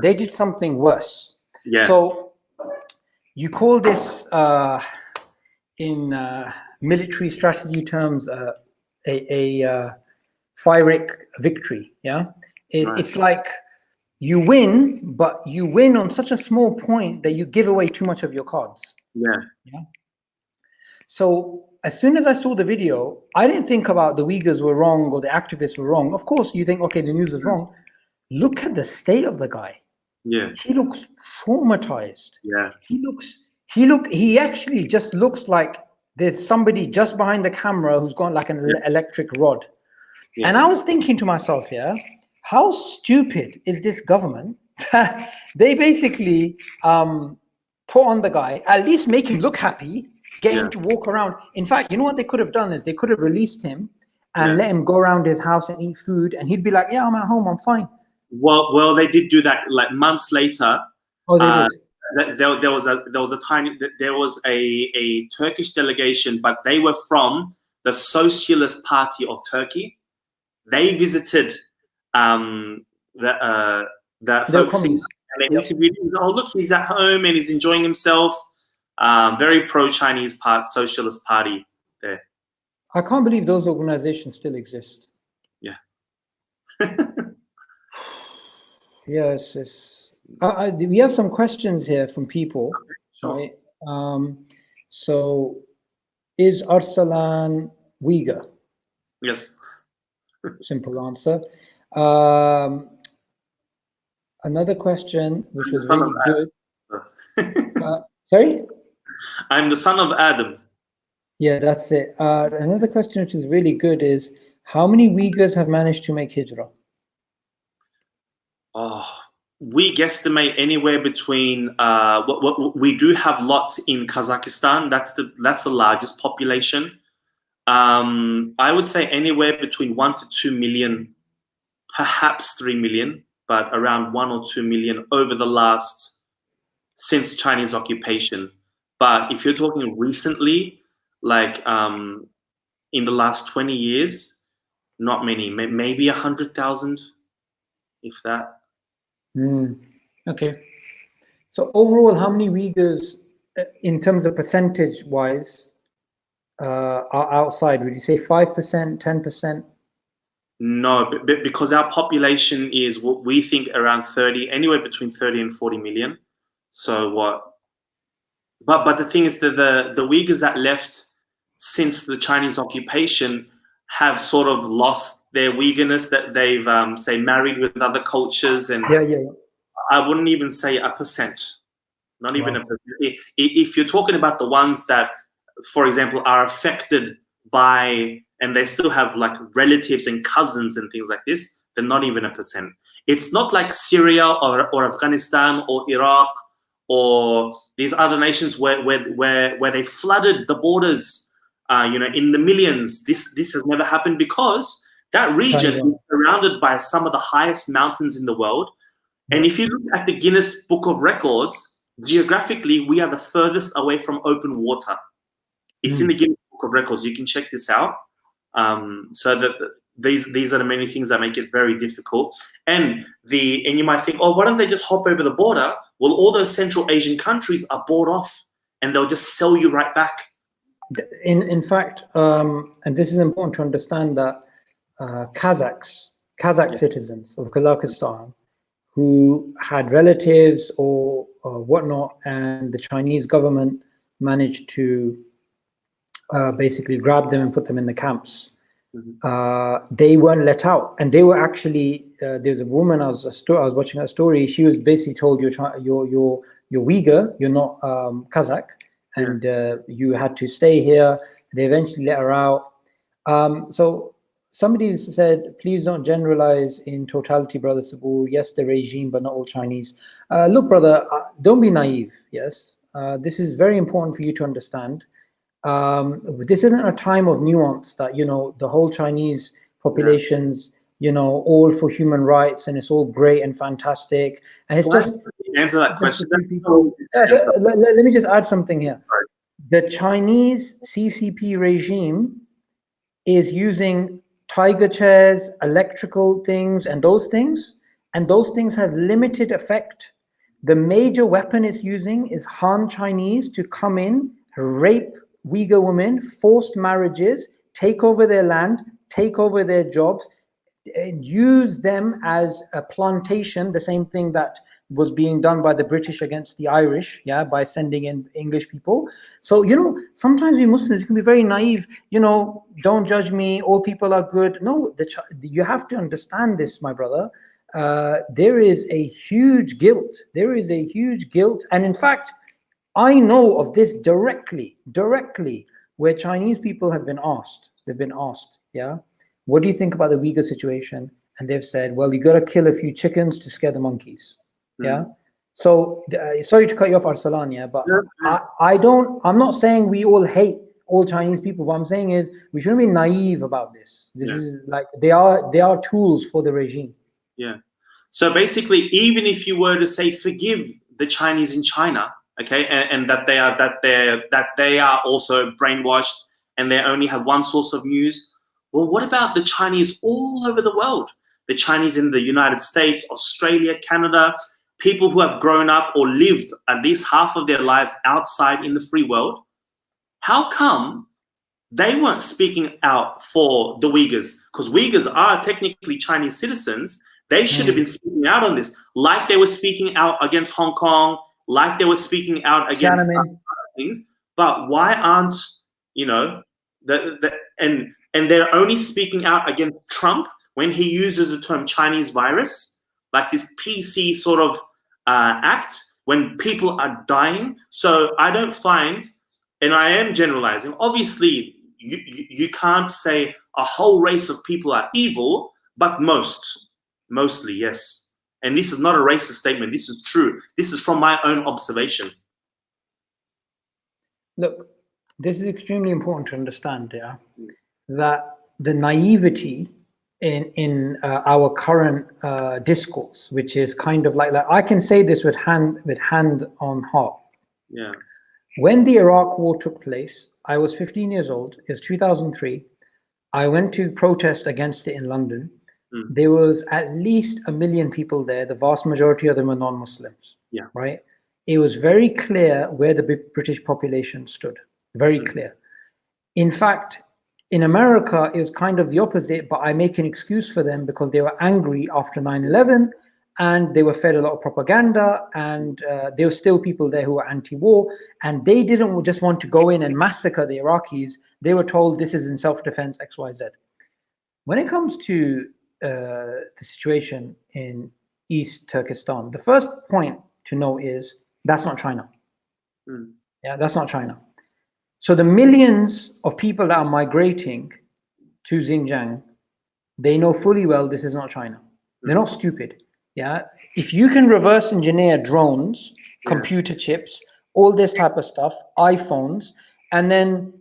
they did something worse. Yeah. So you call this in military strategy terms a Pyrrhic victory. Yeah. It's like you win, but you win on such a small point that you give away too much of your cards. Yeah. Yeah. So as soon as I saw the video, I didn't think about the Uyghurs were wrong or the activists were wrong. Of course, you think, okay, the news is wrong. Look at the state of the guy. Yeah. He looks traumatized. Yeah. He actually just looks like there's somebody just behind the camera who's got like an electric rod. Yeah. And I was thinking to myself, how stupid is this government? They basically put on the guy, at least make him look happy, get him to walk around. In fact, you know what they could have done is they could have released him and let him go around his house and eat food, and he'd be like, yeah, I'm at home, I'm fine. Well, they did do that like months later. Oh, they did. There was a Turkish delegation, but they were from the Socialist Party of Turkey. They visited the folks and they interviewed him. Oh, look, he's at home and he's enjoying himself. Very pro-Chinese Socialist Party there. I can't believe those organizations still exist. Yeah. Yes. We have some questions here from people. Sure. Right? So, is Arsalan Uyghur? Yes. Simple answer. Another question, which was really good. Sorry? I'm the son of Adam. Yeah, that's it. Another question which is really good is, how many Uyghurs have managed to make hijrah? Oh, we guesstimate anywhere between. We do have lots in Kazakhstan. That's the largest population. I would say anywhere between 1 to 2 million, perhaps 3 million, but around 1 or 2 million over the last since Chinese occupation. But if you're talking recently, like in the last 20 years, not many, maybe 100,000, if that. Okay. So overall, how many Uyghurs, in terms of percentage-wise, are outside? Would you say 5%, 10%? No, because our population is what we think around 30, anywhere between 30 and 40 million. So what? But the thing is that the Uyghurs that left since the Chinese occupation have sort of lost their Uyghurness, that they've say married with other cultures, and I wouldn't even say 1%, not even 1%. If you're talking about the ones that, for example, are affected by, and they still have like relatives and cousins and things like this, they're not even 1%. It's not like Syria or Afghanistan or Iraq or these other nations where they flooded the borders, in the millions. This has never happened because that region is surrounded by some of the highest mountains in the world. And if you look at the Guinness Book of Records, geographically, we are the furthest away from open water. It's in the Guinness Book Book of Records. You can check this out. So that these are the many things that make it very difficult. And you might think, oh, why don't they just hop over the border? Well, all those Central Asian countries are bought off, and they'll just sell you right back. In fact, and this is important to understand, that Kazakh citizens of Kazakhstan who had relatives or whatnot, and the Chinese government managed to basically grab them and put them in the camps. They weren't let out, and they were actually there's a woman, I was watching her story. She was basically told, you're Uyghur, you're not Kazakh, and you had to stay here. They eventually let her out. So somebody said, please don't generalize in totality, Brother Sabur. Yes, the regime, but not all Chinese. Look, brother, don't be naive. Yes, this is very important for you to understand. This isn't a time of nuance that, the whole Chinese population's, all for human rights and it's all great and fantastic. And it's just answer that question. Let me just add something here. Right. The Chinese CCP regime is using tiger chairs, electrical things, and those things have limited effect. The major weapon it's using is Han Chinese to come in, rape Uyghur women, forced marriages, take over their land, take over their jobs, use them as a plantation, the same thing that was being done by the British against the Irish, by sending in English people. So, sometimes we Muslims can be very naive, don't judge me, all people are good. No, you have to understand this, my brother. There is a huge guilt. And in fact, I know of this directly, where Chinese people have been asked, what do you think about the Uyghur situation? And they've said, well, you got to kill a few chickens to scare the monkeys. So sorry to cut you off, Arsalan, but I'm not saying we all hate all Chinese people. What I'm saying is we shouldn't be naive about this. This is like, they are tools for the regime. So basically, even if you were to say forgive the Chinese in China, okay, and that they are also brainwashed and they only have one source of news. Well, what about the Chinese all over the world? The Chinese in the United States, Australia, Canada, people who have grown up or lived at least half of their lives outside in the free world. How come they weren't speaking out for the Uyghurs? Because Uyghurs are technically Chinese citizens. They should have been speaking out on this, like they were speaking out against Hong Kong, like they were speaking out against other things. But why aren't, and they're only speaking out against Trump when he uses the term Chinese virus, like this PC sort of act when people are dying. So I don't find, and I am generalizing, obviously you can't say a whole race of people are evil, but mostly, yes. And this is not a racist statement. This is true. This is from my own observation. Look, this is extremely important to understand, that the naivety in our current discourse, which is kind of like that. I can say this with hand on heart. When the Iraq war took place, I was 15 years old. It was 2003. I went to protest against it in London. There was at least 1 million people there. The vast majority of them were non-Muslims. Right? It was very clear where the British population stood. Very clear. In fact, in America, it was kind of the opposite, but I make an excuse for them because they were angry after 9/11 and they were fed a lot of propaganda, and there were still people there who were anti-war, and they didn't just want to go in and massacre the Iraqis. They were told this is in self-defense, XYZ. When it comes to the situation in East Turkestan, the first point to know is that's not China. That's not China. So the millions of people that are migrating to Xinjiang, they know fully well this is not China. They're not stupid. If you can reverse engineer drones, computer chips, all this type of stuff, iPhones, and then,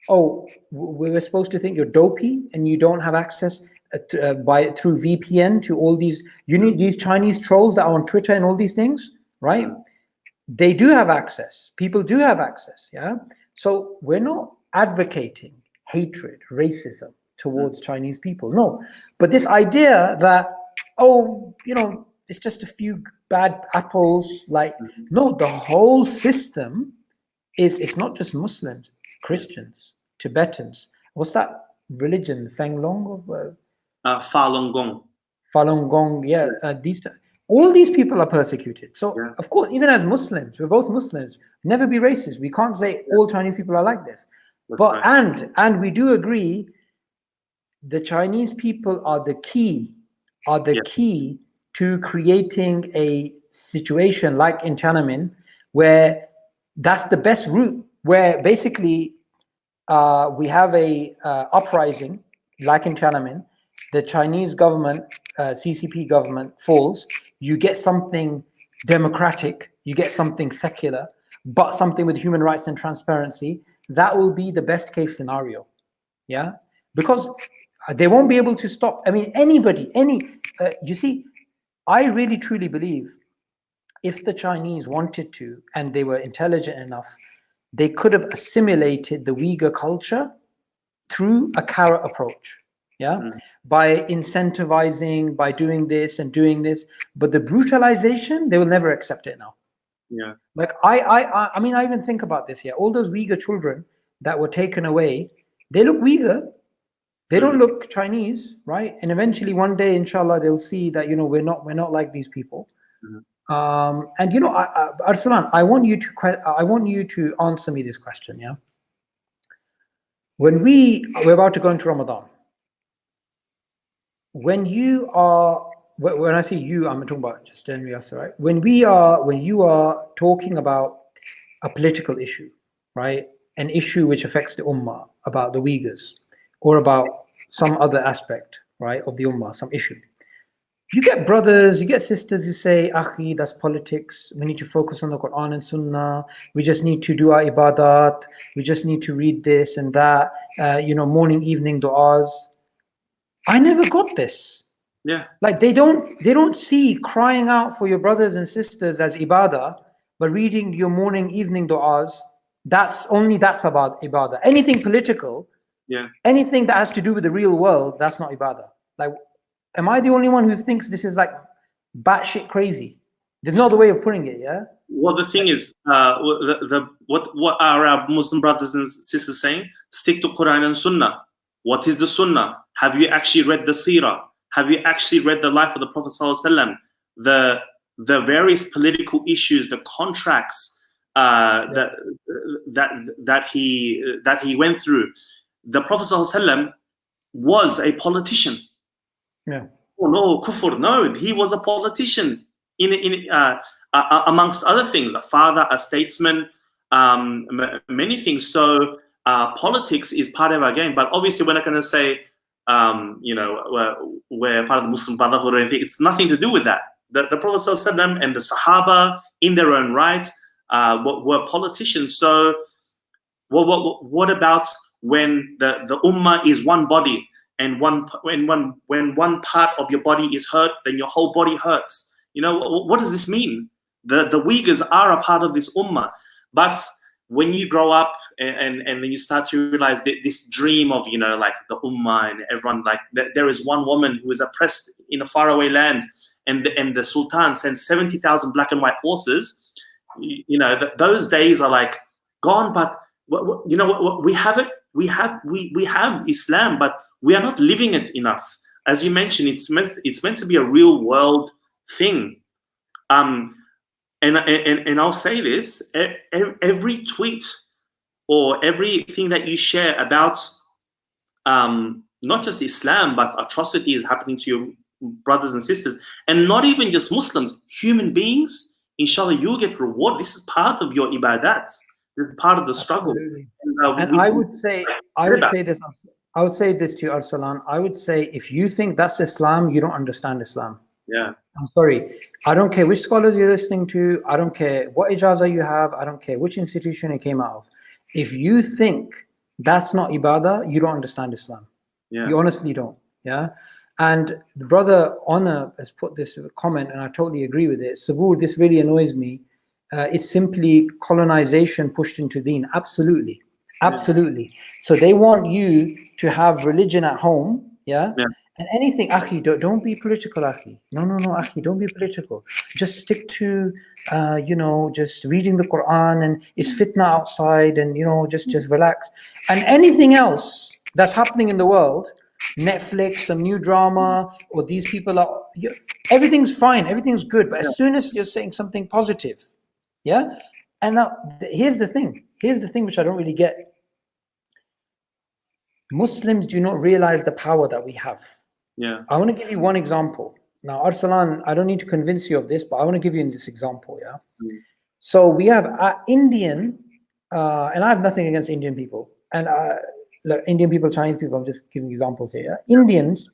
we were supposed to think you're dopey and you don't have access through VPN to all these. You need these Chinese trolls that are on Twitter and all these things, right? They do have access. People do have access. So we're not advocating hatred, racism towards Chinese people. No, but this idea that, oh, it's just a few bad apples, like, no, the whole system it's not just Muslims, Christians, Tibetans. What's that religion? Falun Falun Gong, yeah. All these people are persecuted. So, Yeah. of course, even as Muslims, we're both Muslims. Never be racist. We can't say all Chinese people are like this. That's But right. and we do agree, the Chinese people are the key to creating a situation like in Tiananmen, where that's the best route, where basically we have a uprising like in Tiananmen, the Chinese government, CCP government falls, you get something democratic, you get something secular, but something with human rights and transparency. That will be the best case scenario. Yeah, because they won't be able to stop. I mean, anybody, you see, I really truly believe if the Chinese wanted to and they were intelligent enough, they could have assimilated the Uyghur culture through a carrot approach. Yeah, by incentivizing, by doing this and doing this, but the brutalization, they will never accept it now. Yeah. Like I mean, I even think about this. Yeah, all those Uyghur children that were taken away, they look Uyghur. They don't look Chinese, right? And eventually, one day, inshallah, they'll see that we're not like these people. And Arsalan, I want you to answer me this question. Yeah, when we're about to go into Ramadan, when I say you, I'm talking about just generally us, right? When you are talking about a political issue, right? An issue which affects the ummah, about the Uyghurs, or about some other aspect, right, of the ummah, some issue. You get brothers, you get sisters who say, Akhi, that's politics. We need to focus on the Quran and Sunnah. We just need to do our ibadat. We just need to read this and that, morning, evening du'as. I never got this. Yeah. Like they don't see crying out for your brothers and sisters as ibadah, but reading your morning, evening du'as, that's about ibadah. Anything political, anything that has to do with the real world, that's not ibadah. Like, am I the only one who thinks this is like batshit crazy? There's no other way of putting it, yeah? Well, the thing is, what are our Muslim brothers and sisters saying? Stick to Quran and Sunnah. What is the Sunnah? Have you actually read the Seerah? Have you actually read the life of the Prophet ﷺ? The various political issues, the contracts that he went through. The Prophet ﷺ was a politician. Yeah. Oh no, kufr. No, he was a politician. Amongst other things, a father, a statesman, many things. So politics is part of our game. But obviously, we're not going to say, we're part of the Muslim Brotherhood or anything. It's nothing to do with that. The Prophet ﷺ and the Sahaba, in their own right, were politicians. So, what about when the Ummah is one body, and when one part of your body is hurt, then your whole body hurts? What does this mean? The Uyghurs are a part of this Ummah, but when you grow up and then you start to realize that this dream of like the Ummah and everyone, like there is one woman who is oppressed in a faraway land, and the Sultan sends 70,000 black and white horses. Those days are like gone. But we have it. We have Islam, but we are not living it enough. As you mentioned, it's meant to be a real world thing. And I'll say this: every tweet or everything that you share about not just Islam but atrocities happening to your brothers and sisters, and not even just Muslims, human beings, inshallah, you'll get reward. This is part of your ibadat. This is part of the struggle. And I would say this to you, Arsalan. I would say, if you think that's Islam, you don't understand Islam. Yeah. I'm sorry. I don't care which scholars you're listening to. I don't care what ijazah you have. I don't care which institution it came out of. If you think that's not ibadah, you don't understand Islam. Yeah. You honestly don't. Yeah. And the brother Honor has put this comment, and I totally agree with it. Sabur, this really annoys me. It's simply colonization pushed into deen. Absolutely. Absolutely. So they want you to have religion at home, yeah? Yeah. And anything, akhi, don't be political, akhi. No, akhi, don't be political. Just stick to, just reading the Quran, and it's fitna outside, and, just relax. And anything else that's happening in the world, Netflix, some new drama, or these people are, everything's fine, everything's good. But as soon as you're saying something positive, yeah? And now, here's the thing which I don't really get. Muslims do not realize the power that we have. Yeah. I want to give you one example. Now, Arsalan, I don't need to convince you of this, but I want to give you this example, yeah? So we have Indian, and I have nothing against Indian people. And look, Indian people, Chinese people, I'm just giving examples here. Yeah? Indians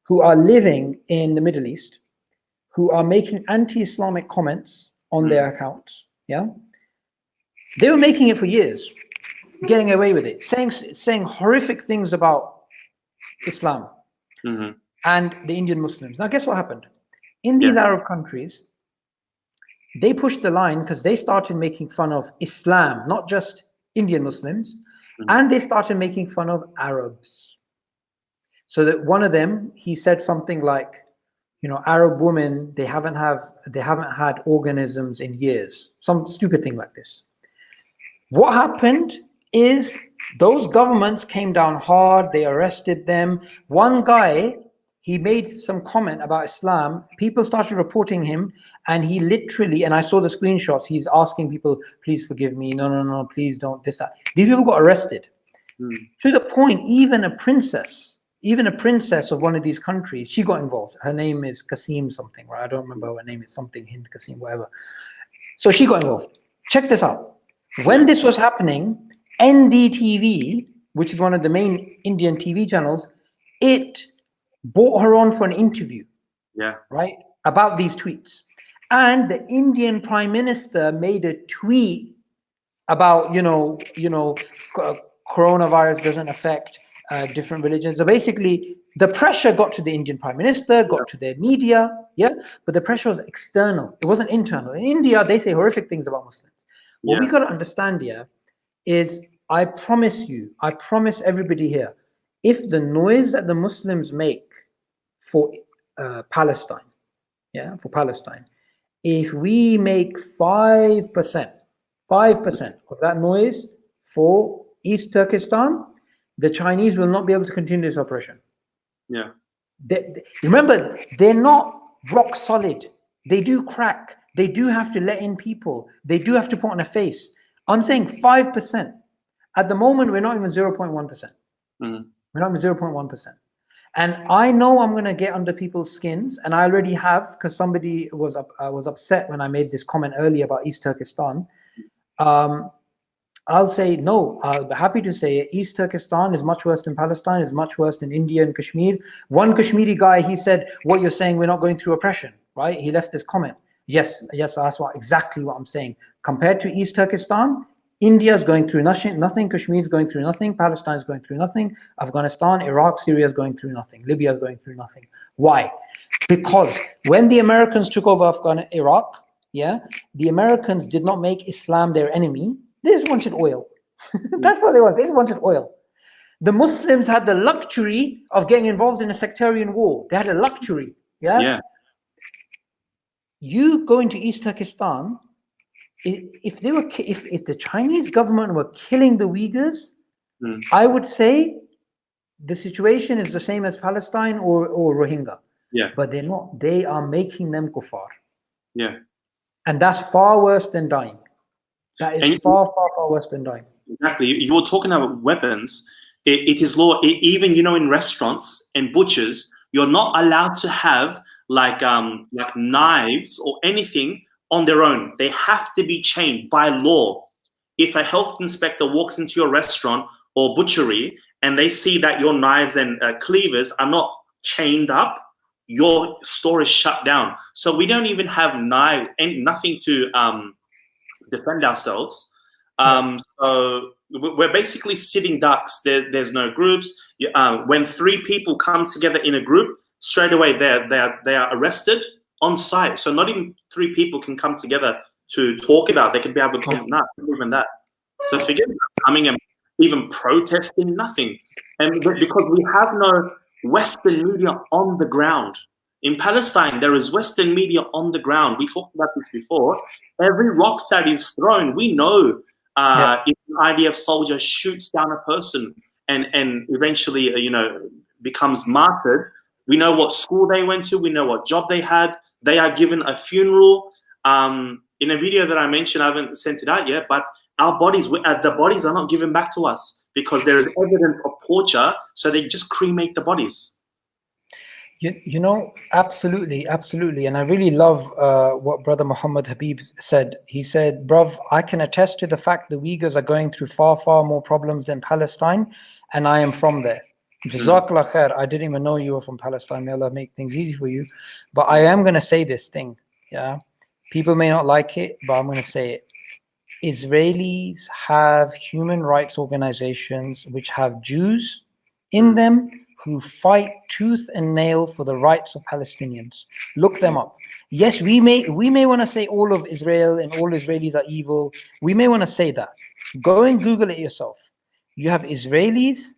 who are living in the Middle East, who are making anti-Islamic comments on their accounts, yeah? They were making it for years, getting away with it, saying horrific things about Islam and the Indian Muslims. Now, guess what happened? In these Arab countries, they pushed the line because they started making fun of Islam, not just Indian Muslims, and they started making fun of Arabs. So that one of them, he said something like, Arab women, they haven't had organisms in years, some stupid thing like this. What happened is those governments came down hard, they arrested them. One guy, he made some comment about Islam, people started reporting him, and he literally, and I saw the screenshots, he's asking people, please forgive me, no, please don't, this, that. These people got arrested. To the point, even a princess of one of these countries, she got involved. Her name is Qasim something, right? I don't remember her name, it's something, Hind Qasim, whatever. So she got involved. Check this out. When this was happening, NDTV, which is one of the main Indian TV channels, it brought her on for an interview, right, about these tweets. And the Indian Prime Minister made a tweet about, coronavirus doesn't affect different religions. So basically, the pressure got to the Indian Prime Minister, got to their media, but the pressure was external. It wasn't internal. In India, they say horrific things about Muslims. What we got to understand here is, I promise everybody here, if the noise that the Muslims make for Palestine, if we make 5% of that noise for East Turkestan, the Chinese will not be able to continue this operation. Remember, they're not rock solid. They do crack. They do have to let in people. They do have to put on a face. I'm saying 5%. At the moment, we're not even 0.1%. We're not even 0.1%. And I know I'm going to get under people's skins, and I already have, because somebody was upset when I made this comment earlier about East Turkestan. I'll say no. I'll be happy to say it. East Turkestan is much worse than Palestine, is much worse than India and Kashmir. One Kashmiri guy, he said, what you're saying, we're not going through oppression, right? He left this comment. Yes, that's exactly what I'm saying. Compared to East Turkestan, India is going through nothing. Kashmir is going through nothing. Palestine is going through nothing. Afghanistan, Iraq, Syria is going through nothing. Libya is going through nothing. Why? Because when the Americans took over Iraq, the Americans did not make Islam their enemy. They just wanted oil. That's what they wanted. They just wanted oil. The Muslims had the luxury of getting involved in a sectarian war. They had a luxury. You go into East Turkestan, if the Chinese government were killing the Uyghurs, I would say the situation is the same as Palestine or Rohingya. But they're not. They are making them kuffar. And that's far worse than dying. That is far worse than dying. Exactly. You were talking about weapons. It is law. Even in restaurants and butchers, you're not allowed to have like knives or anything on their own. They have to be chained by law. If a health inspector walks into your restaurant or butchery and they see that your knives and cleavers are not chained up, your store is shut down. So we don't even have knives and nothing to defend ourselves. So we're basically sitting ducks. There's no groups. When 3 people come together in a group, straight away they are arrested on site. So not even 3 people can come together to talk about. They could be able to comment. Not even that. So forget coming and even protesting, nothing. And because we have no Western media on the ground. In Palestine, there is Western media on the ground. We talked about this before. Every rock that is thrown, we know if an IDF soldier shoots down a person and eventually, becomes martyred, we know what school they went to, we know what job they had. They are given a funeral. In a video that I mentioned, I haven't sent it out yet, but our bodies, the bodies are not given back to us because there is evidence of torture, so they just cremate the bodies. Absolutely, absolutely. And I really love what Brother Muhammad Habib said. He said, bruv, I can attest to the fact the Uyghurs are going through far, far more problems than Palestine, and I am from there. Jazakallah khair. I didn't even know you were from Palestine. May Allah make things easy for you. But I am going to say this thing. Yeah. People may not like it, but I'm going to say it. Israelis have human rights organizations which have Jews in them who fight tooth and nail for the rights of Palestinians. Look them up. Yes, we may want to say all of Israel and all Israelis are evil. We may want to say that. Go and Google it yourself. You have Israelis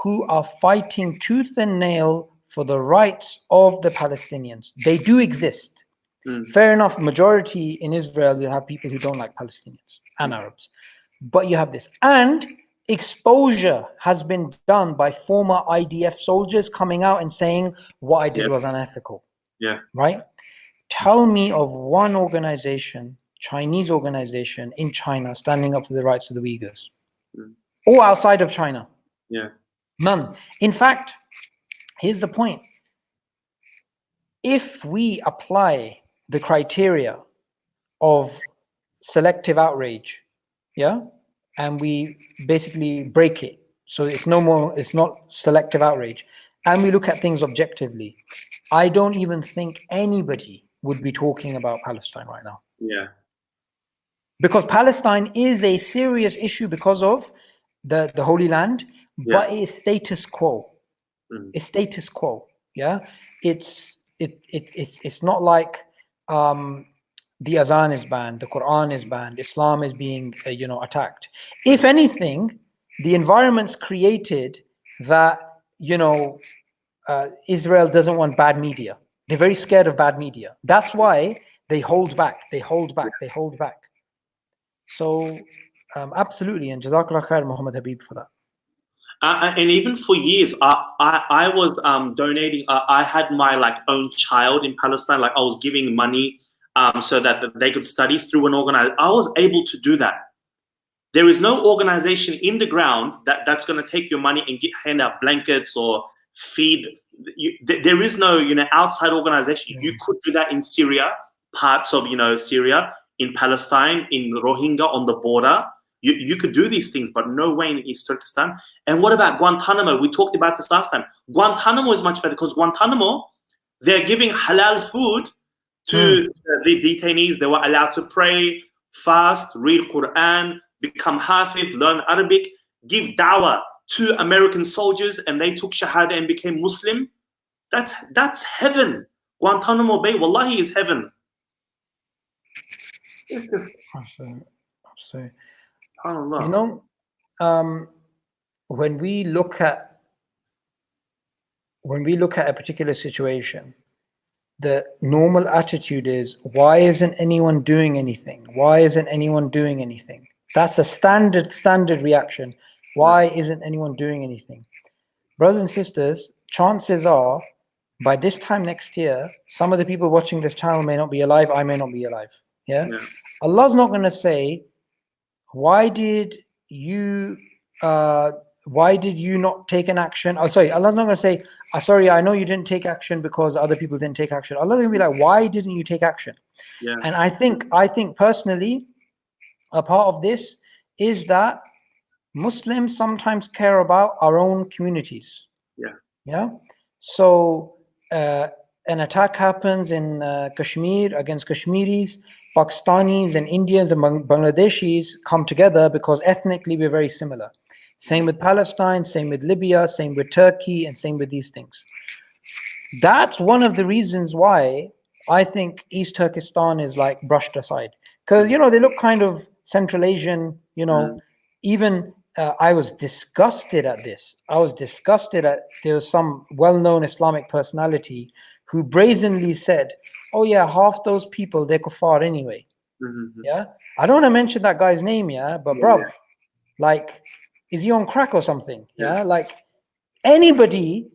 who are fighting tooth and nail for the rights of the Palestinians. They do exist. Fair enough, majority in Israel, you have people who don't like Palestinians and Arabs. But you have this. And exposure has been done by former IDF soldiers coming out and saying what I did was unethical. Yeah. Right? Tell me of one organization, Chinese organization in China standing up for the rights of the Uyghurs. Or outside of China. Yeah. None. In fact, here's the point. If we apply the criteria of selective outrage, and we basically break it, so it's not selective outrage, and we look at things objectively, I don't even think anybody would be talking about Palestine right now. Yeah. Because Palestine is a serious issue because of the Holy Land, but it's status quo. It's status quo. Yeah, it's not like the Azan is banned, the Quran is banned, Islam is being attacked. If anything, the environment's created that Israel doesn't want bad media. They're very scared of bad media. That's why they hold back. They hold back. They hold back. So absolutely, and Jazakallah khair, Muhammad Habib, for that. And even for years, I was donating. I had my own child in Palestine. I was giving money so that they could study through an organization. I was able to do that. There is no organization in the ground that's going to take your money and hand out blankets or feed. There is no outside organization. You could do that in Syria, parts of Syria, in Palestine, in Rohingya on the border. You could do these things, but no way in East Turkestan. And what about Guantanamo? We talked about this last time. Guantanamo is much better because Guantanamo, they're giving halal food to the detainees. They were allowed to pray, fast, read Quran, become Hafiz, learn Arabic, give dawah to American soldiers, and they took Shahada and became Muslim. That's heaven. Guantanamo Bay, wallahi, is heaven. Absolutely. When we look at a particular situation, the normal attitude is, why isn't anyone doing anything? Why isn't anyone doing anything? That's a standard reaction. Why isn't anyone doing anything? Brothers and sisters, chances are by this time next year, some of the people watching this channel may not be alive, I may not be alive. Allah's not going to say, why did you not take an action? Oh, sorry, Allah's not going to say, sorry, I know you didn't take action because other people didn't take action. Allah's going to be like, why didn't you take action? And I think personally, a part of this is that Muslims sometimes care about our own communities. So an attack happens in Kashmir against Kashmiris. Pakistanis and Indians and Bangladeshis come together because ethnically we're very similar. Same with Palestine, same with Libya, same with Turkey, and same with these things. That's one of the reasons why I think East Turkestan is brushed aside. Because, they look kind of Central Asian, even I was disgusted at this. I was disgusted at, there was some well-known Islamic personality who brazenly said, oh yeah, half those people, they're kuffar anyway. Mm-hmm. Yeah. I don't want to mention that guy's name, yeah, but bruv, like, is he on crack or something? Yeah. Like, anybody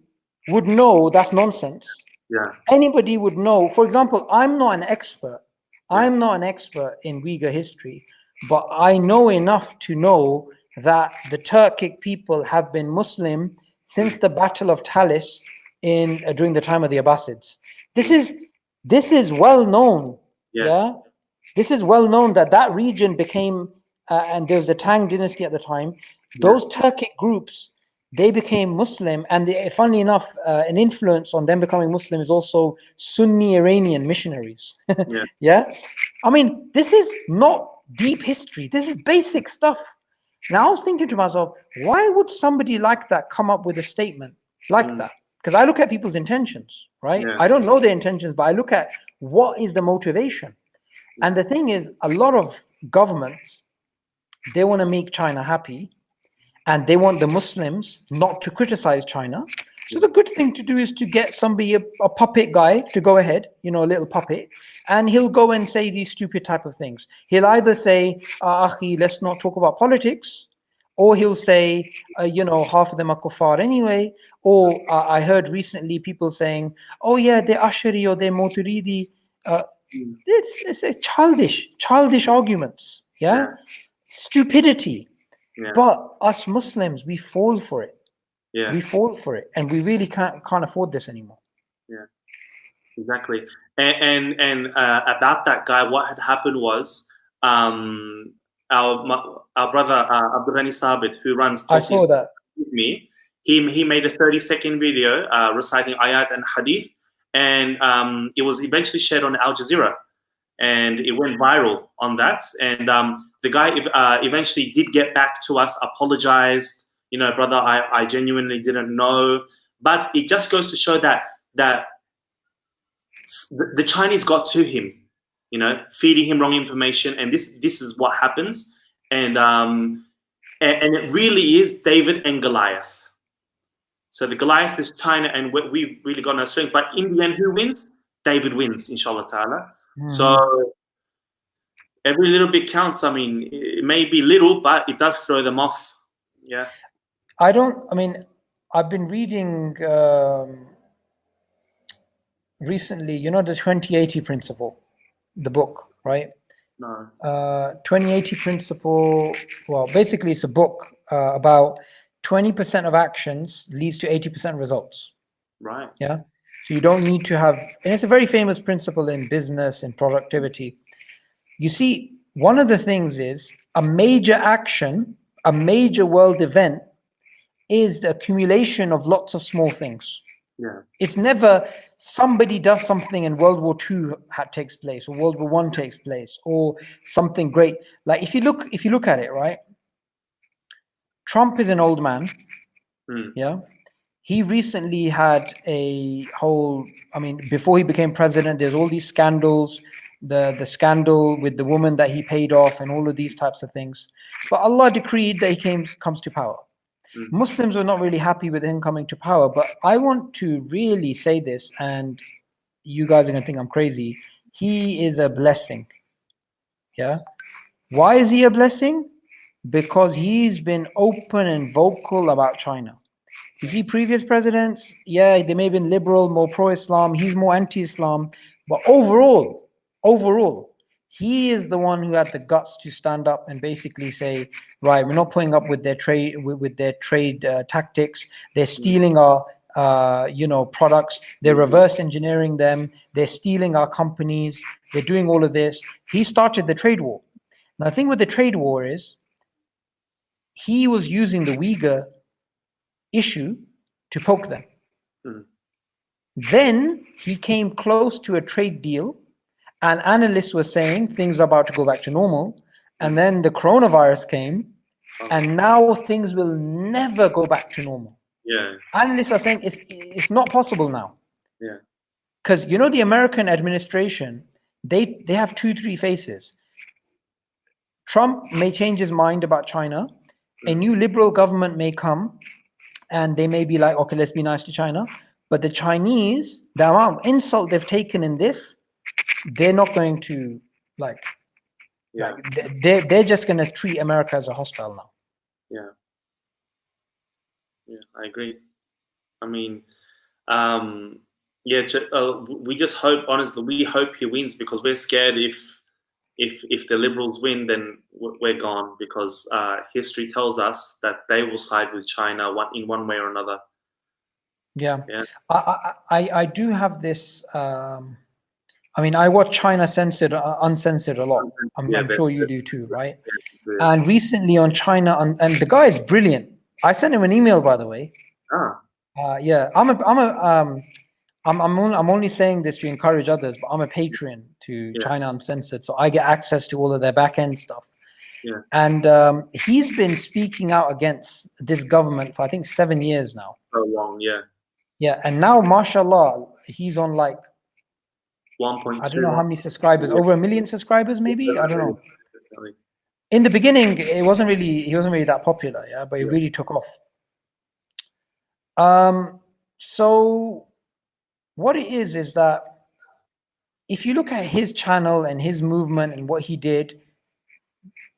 would know that's nonsense. Yeah. Anybody would know. For example, I'm not an expert. I'm not an expert in Uyghur history, but I know enough to know that the Turkic people have been Muslim since the Battle of Talis during the time of the Abbasids. This is well known. Yeah. This is well known that region became, and there was the Tang dynasty at the time. Those Turkic groups, they became Muslim, and funnily enough, an influence on them becoming Muslim is also Sunni Iranian missionaries. Yeah, I mean, this is not deep history. This is basic stuff. Now I was thinking to myself, why would somebody like that come up with a statement like that? Because I look at people's intentions, right? I don't know their intentions, but I look at what is the motivation. And the thing is, a lot of governments, they want to make China happy, and they want the Muslims not to criticize China. So the good thing to do is to get somebody, a puppet guy, to go ahead, a little puppet, and he'll go and say these stupid type of things. He'll either say, Akhi, let's not talk about politics, or he'll say, half of them are kuffar anyway, or I heard recently people saying, oh yeah, they're Ashari or they're Moturidi. It's a childish arguments, stupidity. But us Muslims, we fall for it. We fall for it, and we really can't afford this anymore. Yeah, exactly. And about that guy, what had happened was our brother Abdul Ghani Sabit, who runs I saw that with me, he made a 30-second video reciting ayat and hadith, and it was eventually shared on Al Jazeera, and it went viral on that. And the guy eventually did get back to us, apologized. Brother, I genuinely didn't know. But it just goes to show that the Chinese got to him, feeding him wrong information, and this is what happens. And it really is David and Goliath. So the Goliath is China, and we've really got no strength. But in the end, who wins? David wins, inshallah ta'ala. So every little bit counts. I mean, it may be little, but it does throw them off. Yeah. I've been reading recently, the 2080 principle, the book, right? No. 2080 principle, well, basically it's a book about 20% of actions leads to 80% results. Right. Yeah. So you don't need to have, and it's a very famous principle in business and productivity. You see, one of the things is a major action, a major world event is the accumulation of lots of small things. Yeah. It's never somebody does something and World War II takes place, or World War I takes place, or something great. Like if you look at it, right? Trump is an old man. Yeah. He recently had a whole, before he became president, there's all these scandals, the scandal with the woman that he paid off and all of these types of things. But Allah decreed that he comes to power. Muslims were not really happy with him coming to power, but I want to really say this, and you guys are going to think I'm crazy. He is a blessing. Yeah. Why is he a blessing? Because he's been open and vocal about China. You see, previous presidents, they may have been liberal, more pro-Islam. He's more anti-Islam. But overall, he is the one who had the guts to stand up and basically say, right, we're not putting up with their trade tactics. They're stealing our products. They're reverse engineering them. They're stealing our companies. They're doing all of this. He started the trade war. Now, the thing with the trade war is he was using the Uyghur issue to poke them. Then he came close to a trade deal, and analysts were saying things are about to go back to normal. And then the coronavirus came, and now things will never go back to normal. Yeah. Analysts are saying it's not possible now. Yeah. Because the American administration, they have 2-3 faces. Trump may change his mind about China. a new liberal government may come, and they may be like, okay, let's be nice to China. But the Chinese, the amount of insult they've taken in this, they're not going to like they're just going to treat America as a hostile now. Yeah, I agree. I mean, we just hope, honestly, we hope he wins, because we're scared if the Liberals win, then we're gone, because history tells us that they will side with China in one way or another. Yeah. I do have this. I mean, I watch China Uncensored a lot. I'm sure you do too, right? Yeah. And recently on China, and the guy is brilliant. I sent him an email, by the way. Yeah, I'm only saying this to encourage others, but I'm a patron to China Uncensored, so I get access to all of their back end stuff. Yeah. And he's been speaking out against this government for I think 7 years now. So long, yeah. Yeah, and now, mashallah, he's on like 1.2. I don't know how many subscribers, over 1 million subscribers, maybe. I don't know. In the beginning, he wasn't really that popular, yeah, but he really took off. So what it is that if you look at his channel and his movement and what he did,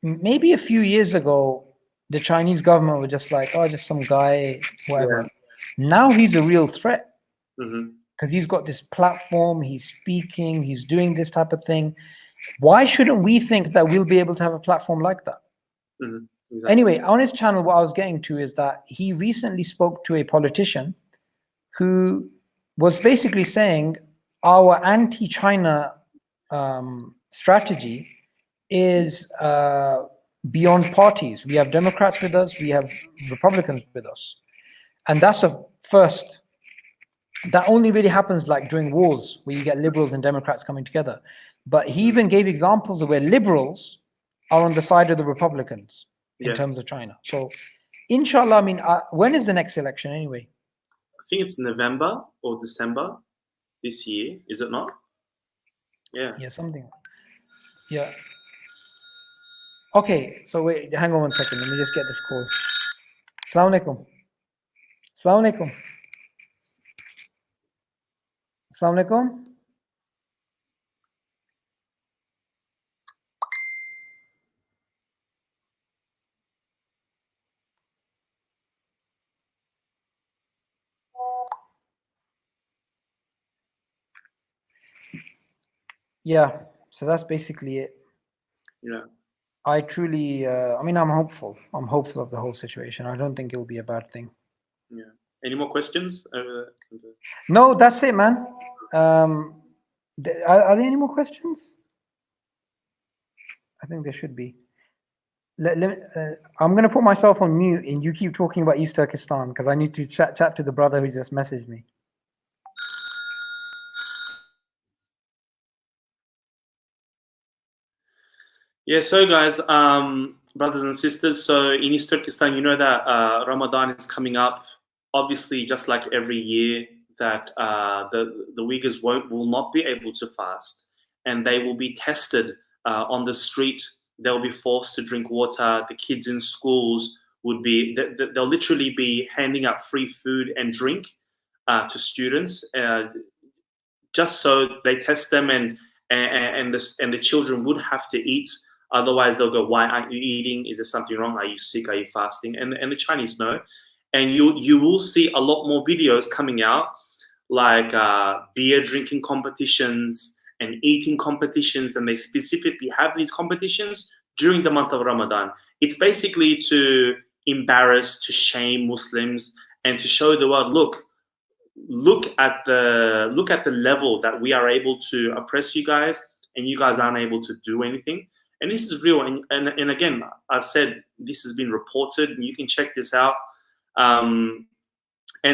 maybe a few years ago, the Chinese government were just like, oh, just some guy, whatever. Yeah. Now he's a real threat. Because he's got this platform, he's speaking, he's doing this type of thing. Why shouldn't we think that we'll be able to have a platform like that? Exactly. Anyway, on his channel, what I was getting to is that he recently spoke to a politician who was basically saying our anti-China strategy is beyond parties. We have Democrats with us, we have Republicans with us. And that's a first. That only really happens like during wars, where you get liberals and Democrats coming together. But he even gave examples of where liberals are on the side of the Republicans in terms of China. So, inshallah, I mean, when is the next election anyway? I think it's November or December this year, is it not? Yeah. Yeah, something. Yeah. Okay, so wait, hang on 1 second. Let me just get this call. Assalamu alaikum. Assalamu alaikum. Assalamu alaikum. Yeah, so that's basically it. Yeah. I truly, I mean, I'm hopeful. I'm hopeful of the whole situation. I don't think it will be a bad thing. Yeah. Any more questions? No, that's it, man. Are there any more questions? I think there should be. I'm going to put myself on mute and you keep talking about East Turkestan because I need to chat to the brother who just messaged me. Yeah, so guys, brothers and sisters, so in East Turkestan, you know that Ramadan is coming up. Obviously, just like every year, that the Uyghurs will not be able to fast, and they will be tested on the street. They'll be forced to drink water. The kids in schools they'll literally be handing out free food and drink to students, just so they test them, and the children would have to eat. Otherwise, they'll go, why aren't you eating? Is there something wrong? Are you sick? Are you fasting? And the Chinese know. And you will see a lot more videos coming out, like beer drinking competitions and eating competitions. And they specifically have these competitions during the month of Ramadan. It's basically to embarrass, to shame Muslims, and to show the world, look at the level that we are able to oppress you guys, and you guys aren't able to do anything. And this is real. And again, I've said this has been reported, and you can check this out. And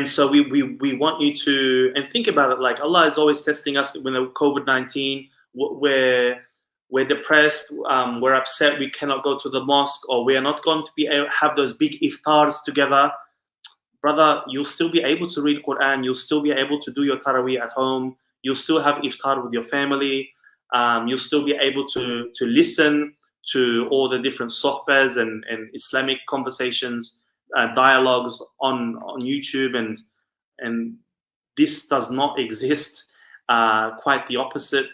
so we want you to, and think about it, like Allah is always testing us. When the COVID-19, we're depressed, we're upset, we cannot go to the mosque, or we are not going to be able to have those big iftars together. Brother, you'll still be able to read Quran, you'll still be able to do your Taraweeh at home, you'll still have iftar with your family, you'll still be able to listen to all the different sohbahs and Islamic conversations, dialogues on YouTube, and this does not exist. Quite the opposite.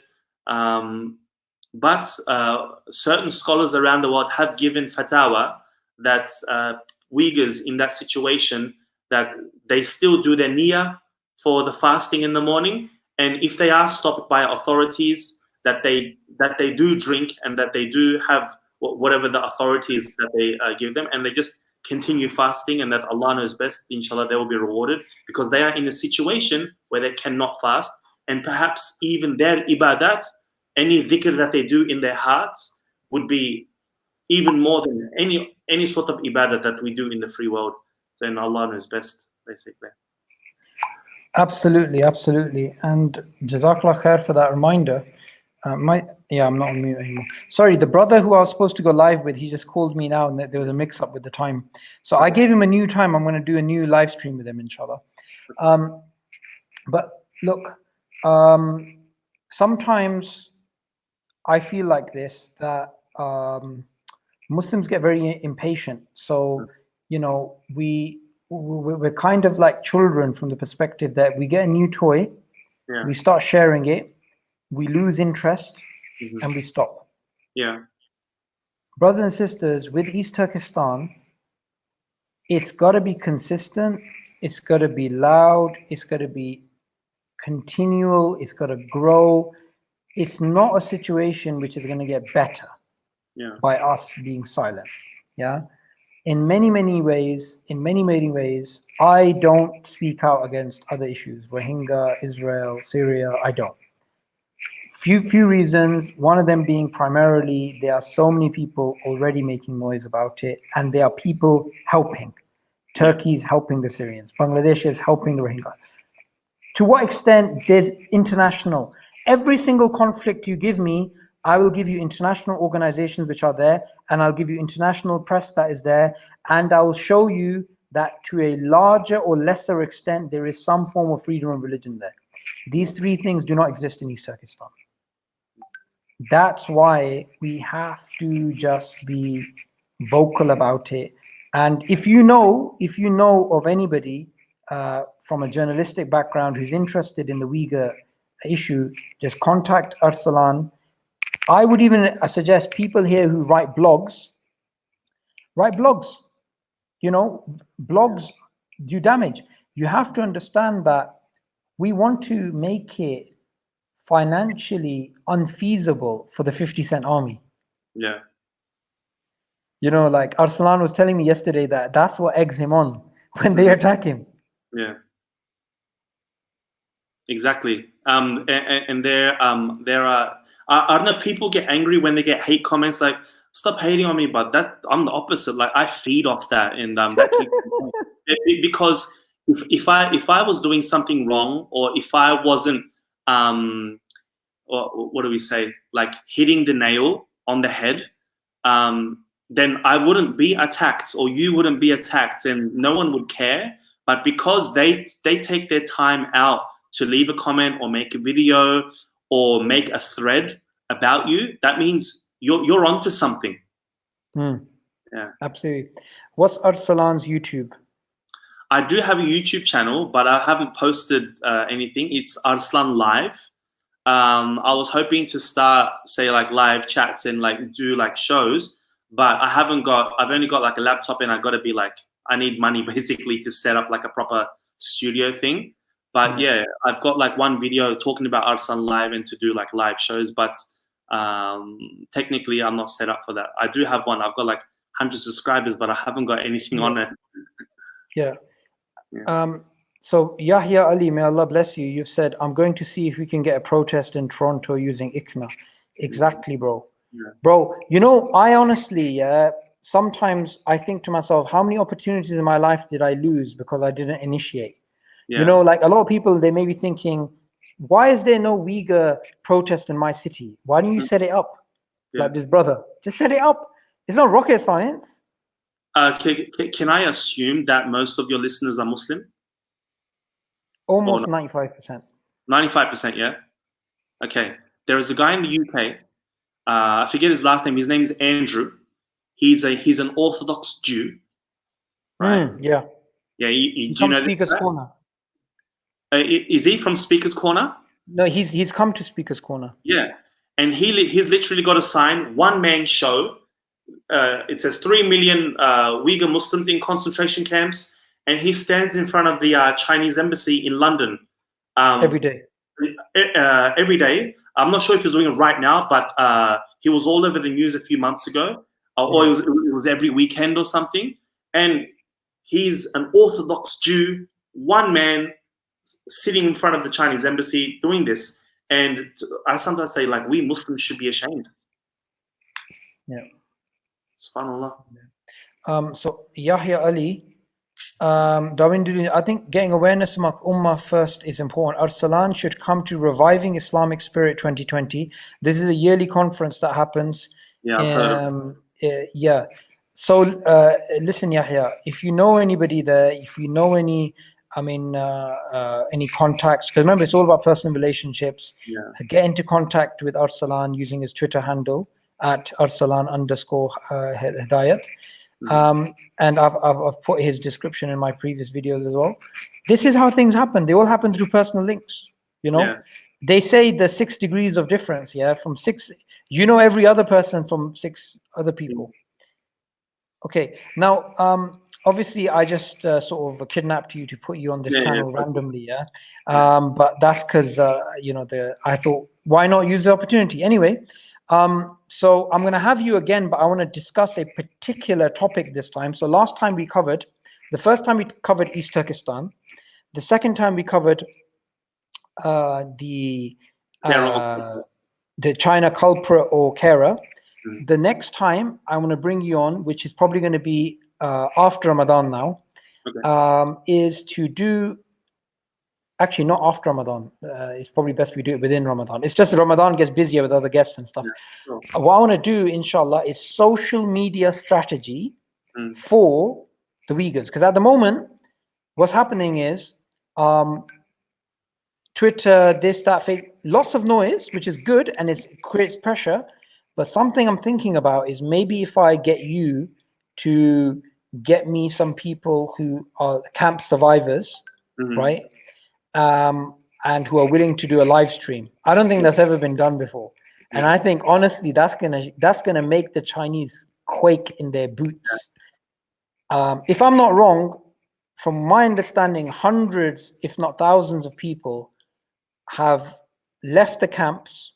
But certain scholars around the world have given fatwa that Uyghurs in that situation, that they still do their niyyah for the fasting in the morning, and if they are stopped by authorities, that they do drink and that they do have whatever the authorities that they give them, and they just continue fasting, and that Allah knows best, inshallah they will be rewarded, because they are in a situation where they cannot fast, and perhaps even their ibadat, any dhikr that they do in their hearts, would be even more than any sort of ibadah that we do in the free world. Then Allah knows best, basically. Absolutely, absolutely. And Jazakallah khair for that reminder. I'm not on mute anymore. Sorry, the brother who I was supposed to go live with, he just called me now, and there was a mix-up with the time. So I gave him a new time. I'm going to do a new live stream with him, inshallah. But look, sometimes I feel like this, that Muslims get very impatient. So, you know, we're kind of like children from the perspective that we get a new toy, we start sharing it, we lose interest, and we stop. Brothers and sisters, with East Turkestan, it's got to be consistent, it's got to be loud, it's got to be continual, it's got to grow. It's not a situation which is going to get better by us being silent. In many ways, I don't speak out against other issues, Rohingya, Israel, Syria. I don't. Few reasons. One of them being primarily there are so many people already making noise about it, and there are people helping. Turkey is helping the Syrians. Bangladesh is helping the Rohingya. To what extent there's international? Every single conflict you give me, I will give you international organizations which are there, and I'll give you international press that is there, and I will show you that to a larger or lesser extent there is some form of freedom of religion there. These three things do not exist in East Turkestan. That's why we have to just be vocal about it. And if you know of anybody from a journalistic background who's interested in the Uyghur issue, just contact Arsalan. I would even suggest people here who write blogs. You know, blogs do damage. You have to understand that we want to make it financially unfeasible for the 50-cent army. You know, like Arsalan was telling me yesterday that that's what eggs him on when they attack him. Exactly. And there are not people get angry when they get hate comments like, stop hating on me, but that I'm the opposite. Like I feed off that, and that keeps because if I was doing something wrong, or if I wasn't or what do we say, like hitting the nail on the head, then I wouldn't be attacked, or you wouldn't be attacked, and no one would care. But because they take their time out to leave a comment or make a video or make a thread about you, that means you're onto something. Absolutely. What's Arsalan's YouTube? I do have a YouTube channel, but I haven't posted anything. It's Arslan Live. I was hoping to start, say, like live chats and like do like shows, but I've only got like a laptop, and I need money basically to set up like a proper studio thing. But yeah, I've got like one video talking about Arslan Live and to do like live shows, but technically I'm not set up for that. I do have one. I've got like 100 subscribers, but I haven't got anything on it. So Yahya Ali, may Allah bless you. You've said, I'm going to see if we can get a protest in Toronto using ICNA. Exactly, bro. Bro, you know, I honestly, sometimes I think to myself, how many opportunities in my life did I lose because I didn't initiate? You know, like a lot of people, they may be thinking, why is there no Uyghur protest in my city? Why don't you set it up? Like this brother, just set it up. It's not rocket science. Can I assume that most of your listeners are Muslim? Almost 95%. 95%, yeah? Okay. There is a guy in the UK. I forget his last name. His name is Andrew. He's an Orthodox Jew, right? Yeah. Yeah, He do you come know to this? Speaker's Corner. Is he from Speaker's Corner? No, he's come to Speaker's Corner. Yeah, and he's literally got a sign, one man show. It says 3 million Uyghur Muslims in concentration camps, and he stands in front of the Chinese embassy in London Every day. every day. I'm not sure if he's doing it right now, but he was all over the news a few months ago, or it was every weekend or something. And he's an Orthodox Jew, one man sitting in front of the Chinese embassy doing this. And I sometimes say, like, we Muslims should be ashamed. Yeah. SubhanAllah. So Yahya Ali, Darwin, I think getting awareness among Ummah first is important. Arsalan should come to Reviving Islamic Spirit 2020. This is a yearly conference that happens. Yeah, I've heard of yeah. So listen, Yahya, if you know anybody there, if you know any, any contacts, because remember, it's all about personal relationships. Yeah. Get into contact with Arsalan using his Twitter handle at Arsalan_Hidayat. And I've put his description in my previous videos as well. This is how things happen. They all happen through personal links. You know, they say the 6 degrees of difference. Yeah, from 6, you know, every other person from 6 other people. Okay, now obviously I just sort of kidnapped you to put you on this channel randomly. Yeah, but that's because you know, I thought, why not use the opportunity anyway. So I'm going to have you again, but I want to discuss a particular topic this time. So last time we covered, the first time we covered East Turkestan. The second time we covered the China culprit or carer. The next time I want to bring you on, which is probably going to be after Ramadan now, is to do. Actually, not after Ramadan. It's probably best we do it within Ramadan. It's just that Ramadan gets busier with other guests and stuff. Yeah, sure. What I want to do, inshallah, is social media strategy for the Uyghurs. Because at the moment, what's happening is Twitter, this, that, Facebook, lots of noise, which is good, and it creates pressure. But something I'm thinking about is maybe if I get you to get me some people who are camp survivors, right? And who are willing to do a live stream. I don't think that's ever been done before, and I think honestly that's gonna make the Chinese quake in their boots. If I'm not wrong, from my understanding, hundreds, if not thousands, of people have left the camps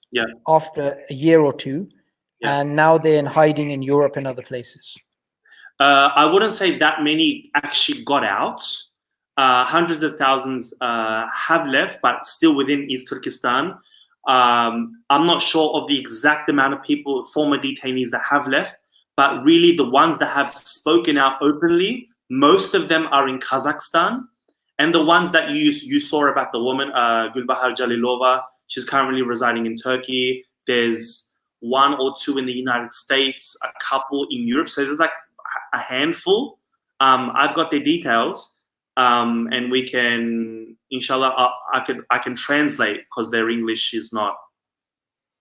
after a year or two, and now they're in hiding in Europe and other places. I wouldn't say that many actually got out. Hundreds of thousands have left, but still within East Turkestan. I'm not sure of the exact amount of people, former detainees, that have left, but really the ones that have spoken out openly, most of them are in Kazakhstan. And the ones that you saw about the woman, Gulbahar Jalilova, she's currently residing in Turkey. There's 1 or 2 in the United States, a couple in Europe. So there's like a handful. I've got their details. And we can, inshallah, I can translate because their English is not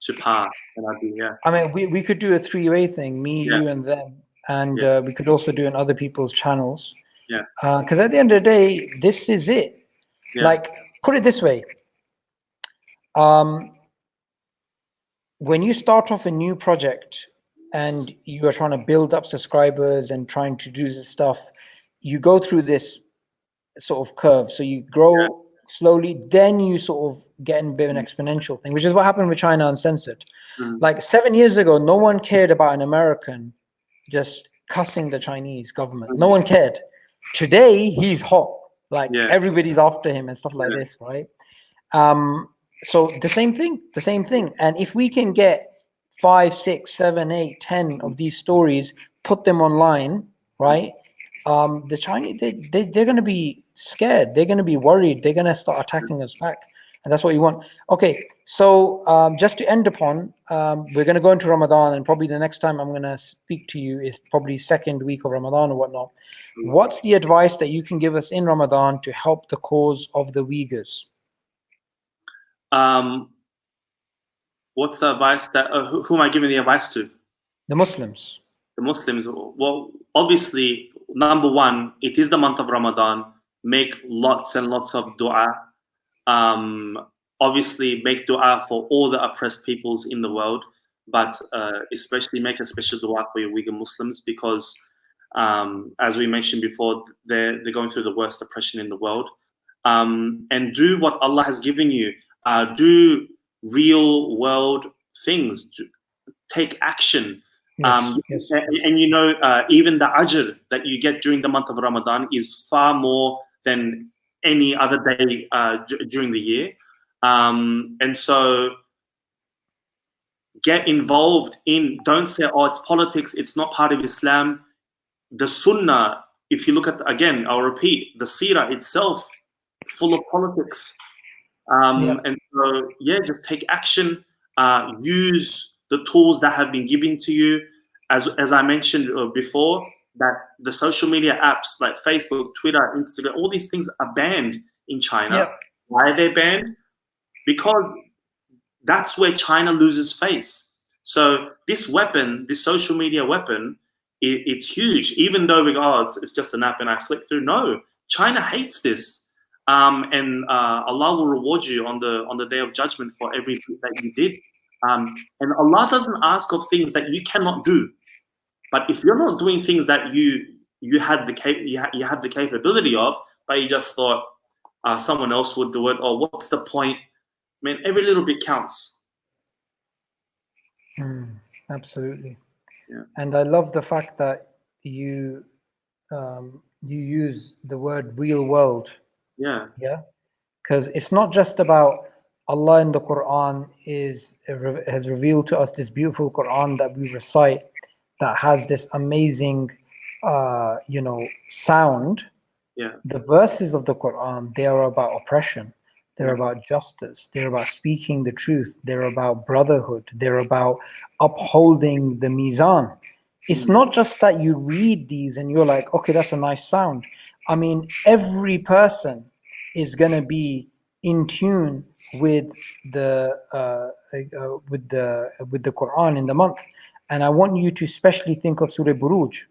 to par. I mean, we could do a 3-way thing, me, you, and them, and we could also do it on other people's channels. Because at the end of the day, this is it. Like, put it this way: when you start off a new project and you are trying to build up subscribers and trying to do this stuff, you go through this sort of curve. So you grow slowly, then you sort of get in a bit of an exponential thing, which is what happened with China Uncensored. Like 7 years ago, no one cared about an American just cussing the Chinese government. No one cared. Today, he's hot. Like everybody's after him and stuff like this, right? So the same thing. And if we can get 5, 6, 7, 8, 10 of these stories, put them online, right? The Chinese, they're going to be scared. They're going to be worried. They're going to start attacking us back. And that's what you want. Okay, so just to end upon, we're going to go into Ramadan, and probably the next time I'm going to speak to you is probably second week of Ramadan or whatnot. What's the advice that you can give us in Ramadan to help the cause of the Uyghurs? what's the advice that who am I giving the advice to? The Muslims. The Muslims. Well, obviously, number one, it is the month of Ramadan. Make lots and lots of dua. Obviously, make dua for all the oppressed peoples in the world, but especially make a special dua for your Uyghur Muslims, because, as we mentioned before, they're going through the worst oppression in the world. And do what Allah has given you. Do real world things. Take action. Yes. And you know, even the ajr that you get during the month of Ramadan is far more than any other day during the year. And so get involved in, don't say, oh, it's politics, it's not part of Islam. The Sunnah, if you look at, again, I'll repeat, the Seerah itself, full of politics. And so, yeah, just take action, use the tools that have been given to you. As I mentioned before, that the social media apps like Facebook, Twitter, Instagram, all these things are banned in China. Yeah. Why are they banned? Because that's where China loses face. So this weapon, this social media weapon, it's huge. Even though we go, oh, it's just an app and I flick through. No, China hates this. And Allah will reward you on the day of judgment for everything that you did. And Allah doesn't ask of things that you cannot do. But if you're not doing things that you have the capability of, but you just thought someone else would do it, or what's the point? I mean, every little bit counts. Absolutely. Yeah. And I love the fact that you use the word real world. Yeah. Because it's not just about Allah in the Quran has revealed to us this beautiful Quran that we recite, that has this amazing sound. Yeah. The verses of the Quran, they are about oppression, they're about justice, they're about speaking the truth, they're about brotherhood, they're about upholding the mizan. It's not just that you read these and you're like, okay, that's a nice sound. I mean, every person is going to be in tune with the Quran in the month. And I want you to especially think of Surah Buruj,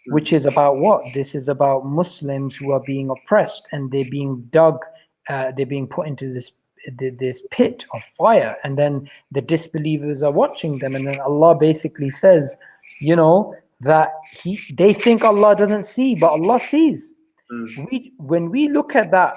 which is about what? This is about Muslims who are being oppressed, and they're being dug, they're being put into this pit of fire, and then the disbelievers are watching them, and then Allah basically says, that they think Allah doesn't see, but Allah sees. When we look at that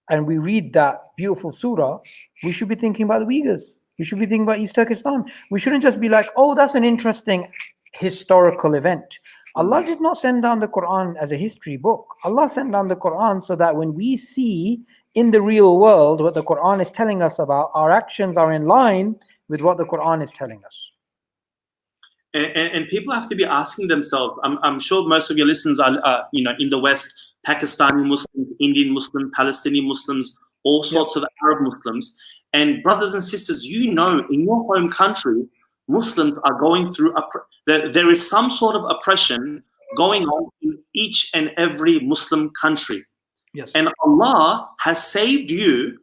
and we read that beautiful surah, we should be thinking about the Uyghurs. We should be thinking about East Turkestan. We shouldn't just be like, oh, that's an interesting historical event. Allah did not send down the Quran as a history book. Allah sent down the Quran so that when we see in the real world what the Quran is telling us about, our actions are in line with what the Quran is telling us. And people have to be asking themselves, I'm sure most of your listeners are in the West, Pakistani Muslims, Indian Muslims, Palestinian Muslims, all sorts of Arab Muslims. And brothers and sisters, in your home country, Muslims are going through, there is some sort of oppression going on in each and every Muslim country. Yes. And Allah has saved you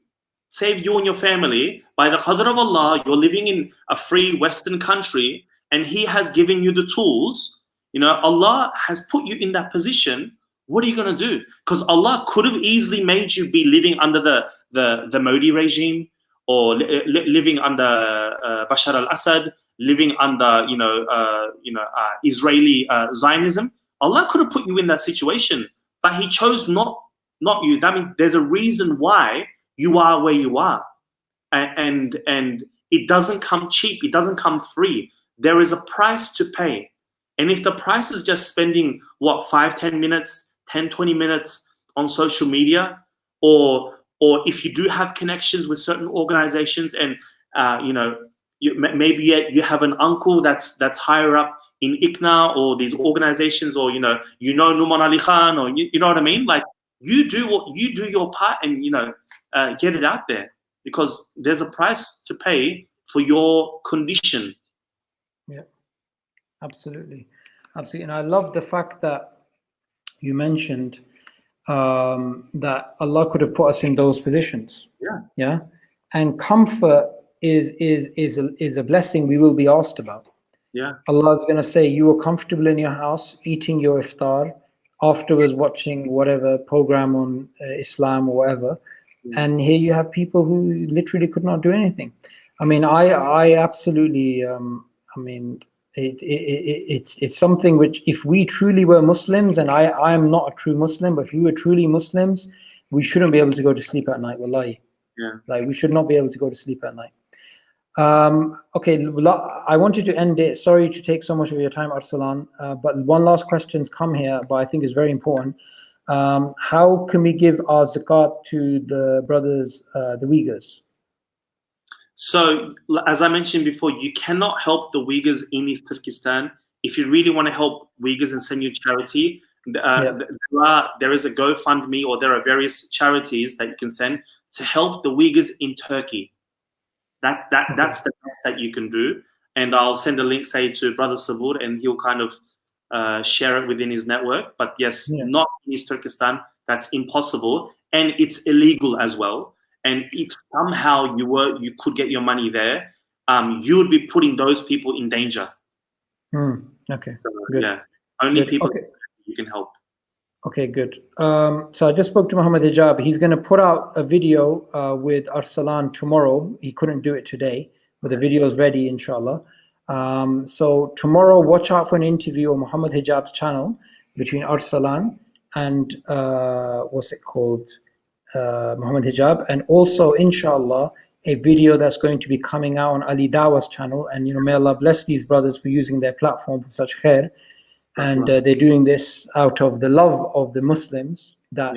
and your family by the qadr of Allah. You're living in a free Western country, and He has given you the tools. Allah has put you in that position. What are you going to do? Because Allah could have easily made you be living under the Modi regime, or living under Bashar al-Assad, living under Israeli Zionism. Allah could have put you in that situation, but He chose not you. That means there's a reason why you are where you are, and it doesn't come cheap. It doesn't come free. There is a price to pay, and if the price is just spending 5-10 minutes, 10-20 minutes on social media, or if you do have connections with certain organizations, and maybe you have an uncle that's higher up in ICNA or these organizations, or Numan Ali Khan, or you know what I mean? Like, you do your part, and get it out there, because there's a price to pay for your condition. Yeah, absolutely. And I love the fact that you mentioned that Allah could have put us in those positions. Yeah. And comfort is a blessing we will be asked about. Yeah. Allah is going to say, you were comfortable in your house eating your iftar, afterwards watching whatever program on Islam or whatever, and here you have people who literally could not do anything. I mean, I absolutely, I mean, it's something which, if we truly were Muslims, and I am not a true Muslim, but if we were truly Muslims, we shouldn't be able to go to sleep at night, wallahi. Yeah. Like, we should not be able to go to sleep at night. Okay, I wanted to end it. Sorry to take so much of your time, Arsalan, but one last question's come here, but I think it's very important. How can we give our zakat to the brothers, the Uyghurs? So, as I mentioned before, you cannot help the Uyghurs in East Turkestan. If you really want to help Uyghurs and send you charity, there is a GoFundMe, or there are various charities that you can send to help the Uyghurs in Turkey. That's the best that you can do. And I'll send a link, say, to Brother Sabur, and he'll kind of share it within his network. But yes, not in East Turkestan. That's impossible, and it's illegal as well. And if somehow you could get your money there, you would be putting those people in danger. Okay. So, good. Yeah, only good. people Okay. you can help. Okay, good. So I just spoke to Muhammad Hijab. He's going to put out a video with Arsalan tomorrow. He couldn't do it today, but the video is ready, inshallah. So tomorrow, watch out for an interview on Muhammad Hijab's channel between Arsalan and what's it called, Muhammad Hijab, and also, inshallah, a video that's going to be coming out on Ali Dawa's channel. And may Allah bless these brothers for using their platform for such khair. And they're doing this out of the love of the Muslims that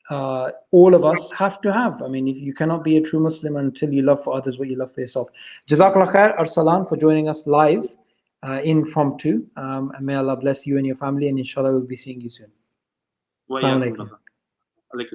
all of us have to have. I mean, if you cannot be a true Muslim until you love for others what you love for yourself. Jazakallah khair, Arsalan, for joining us live, impromptu. And may Allah bless you and your family, and inshallah we'll be seeing you soon. Wa iyyakum.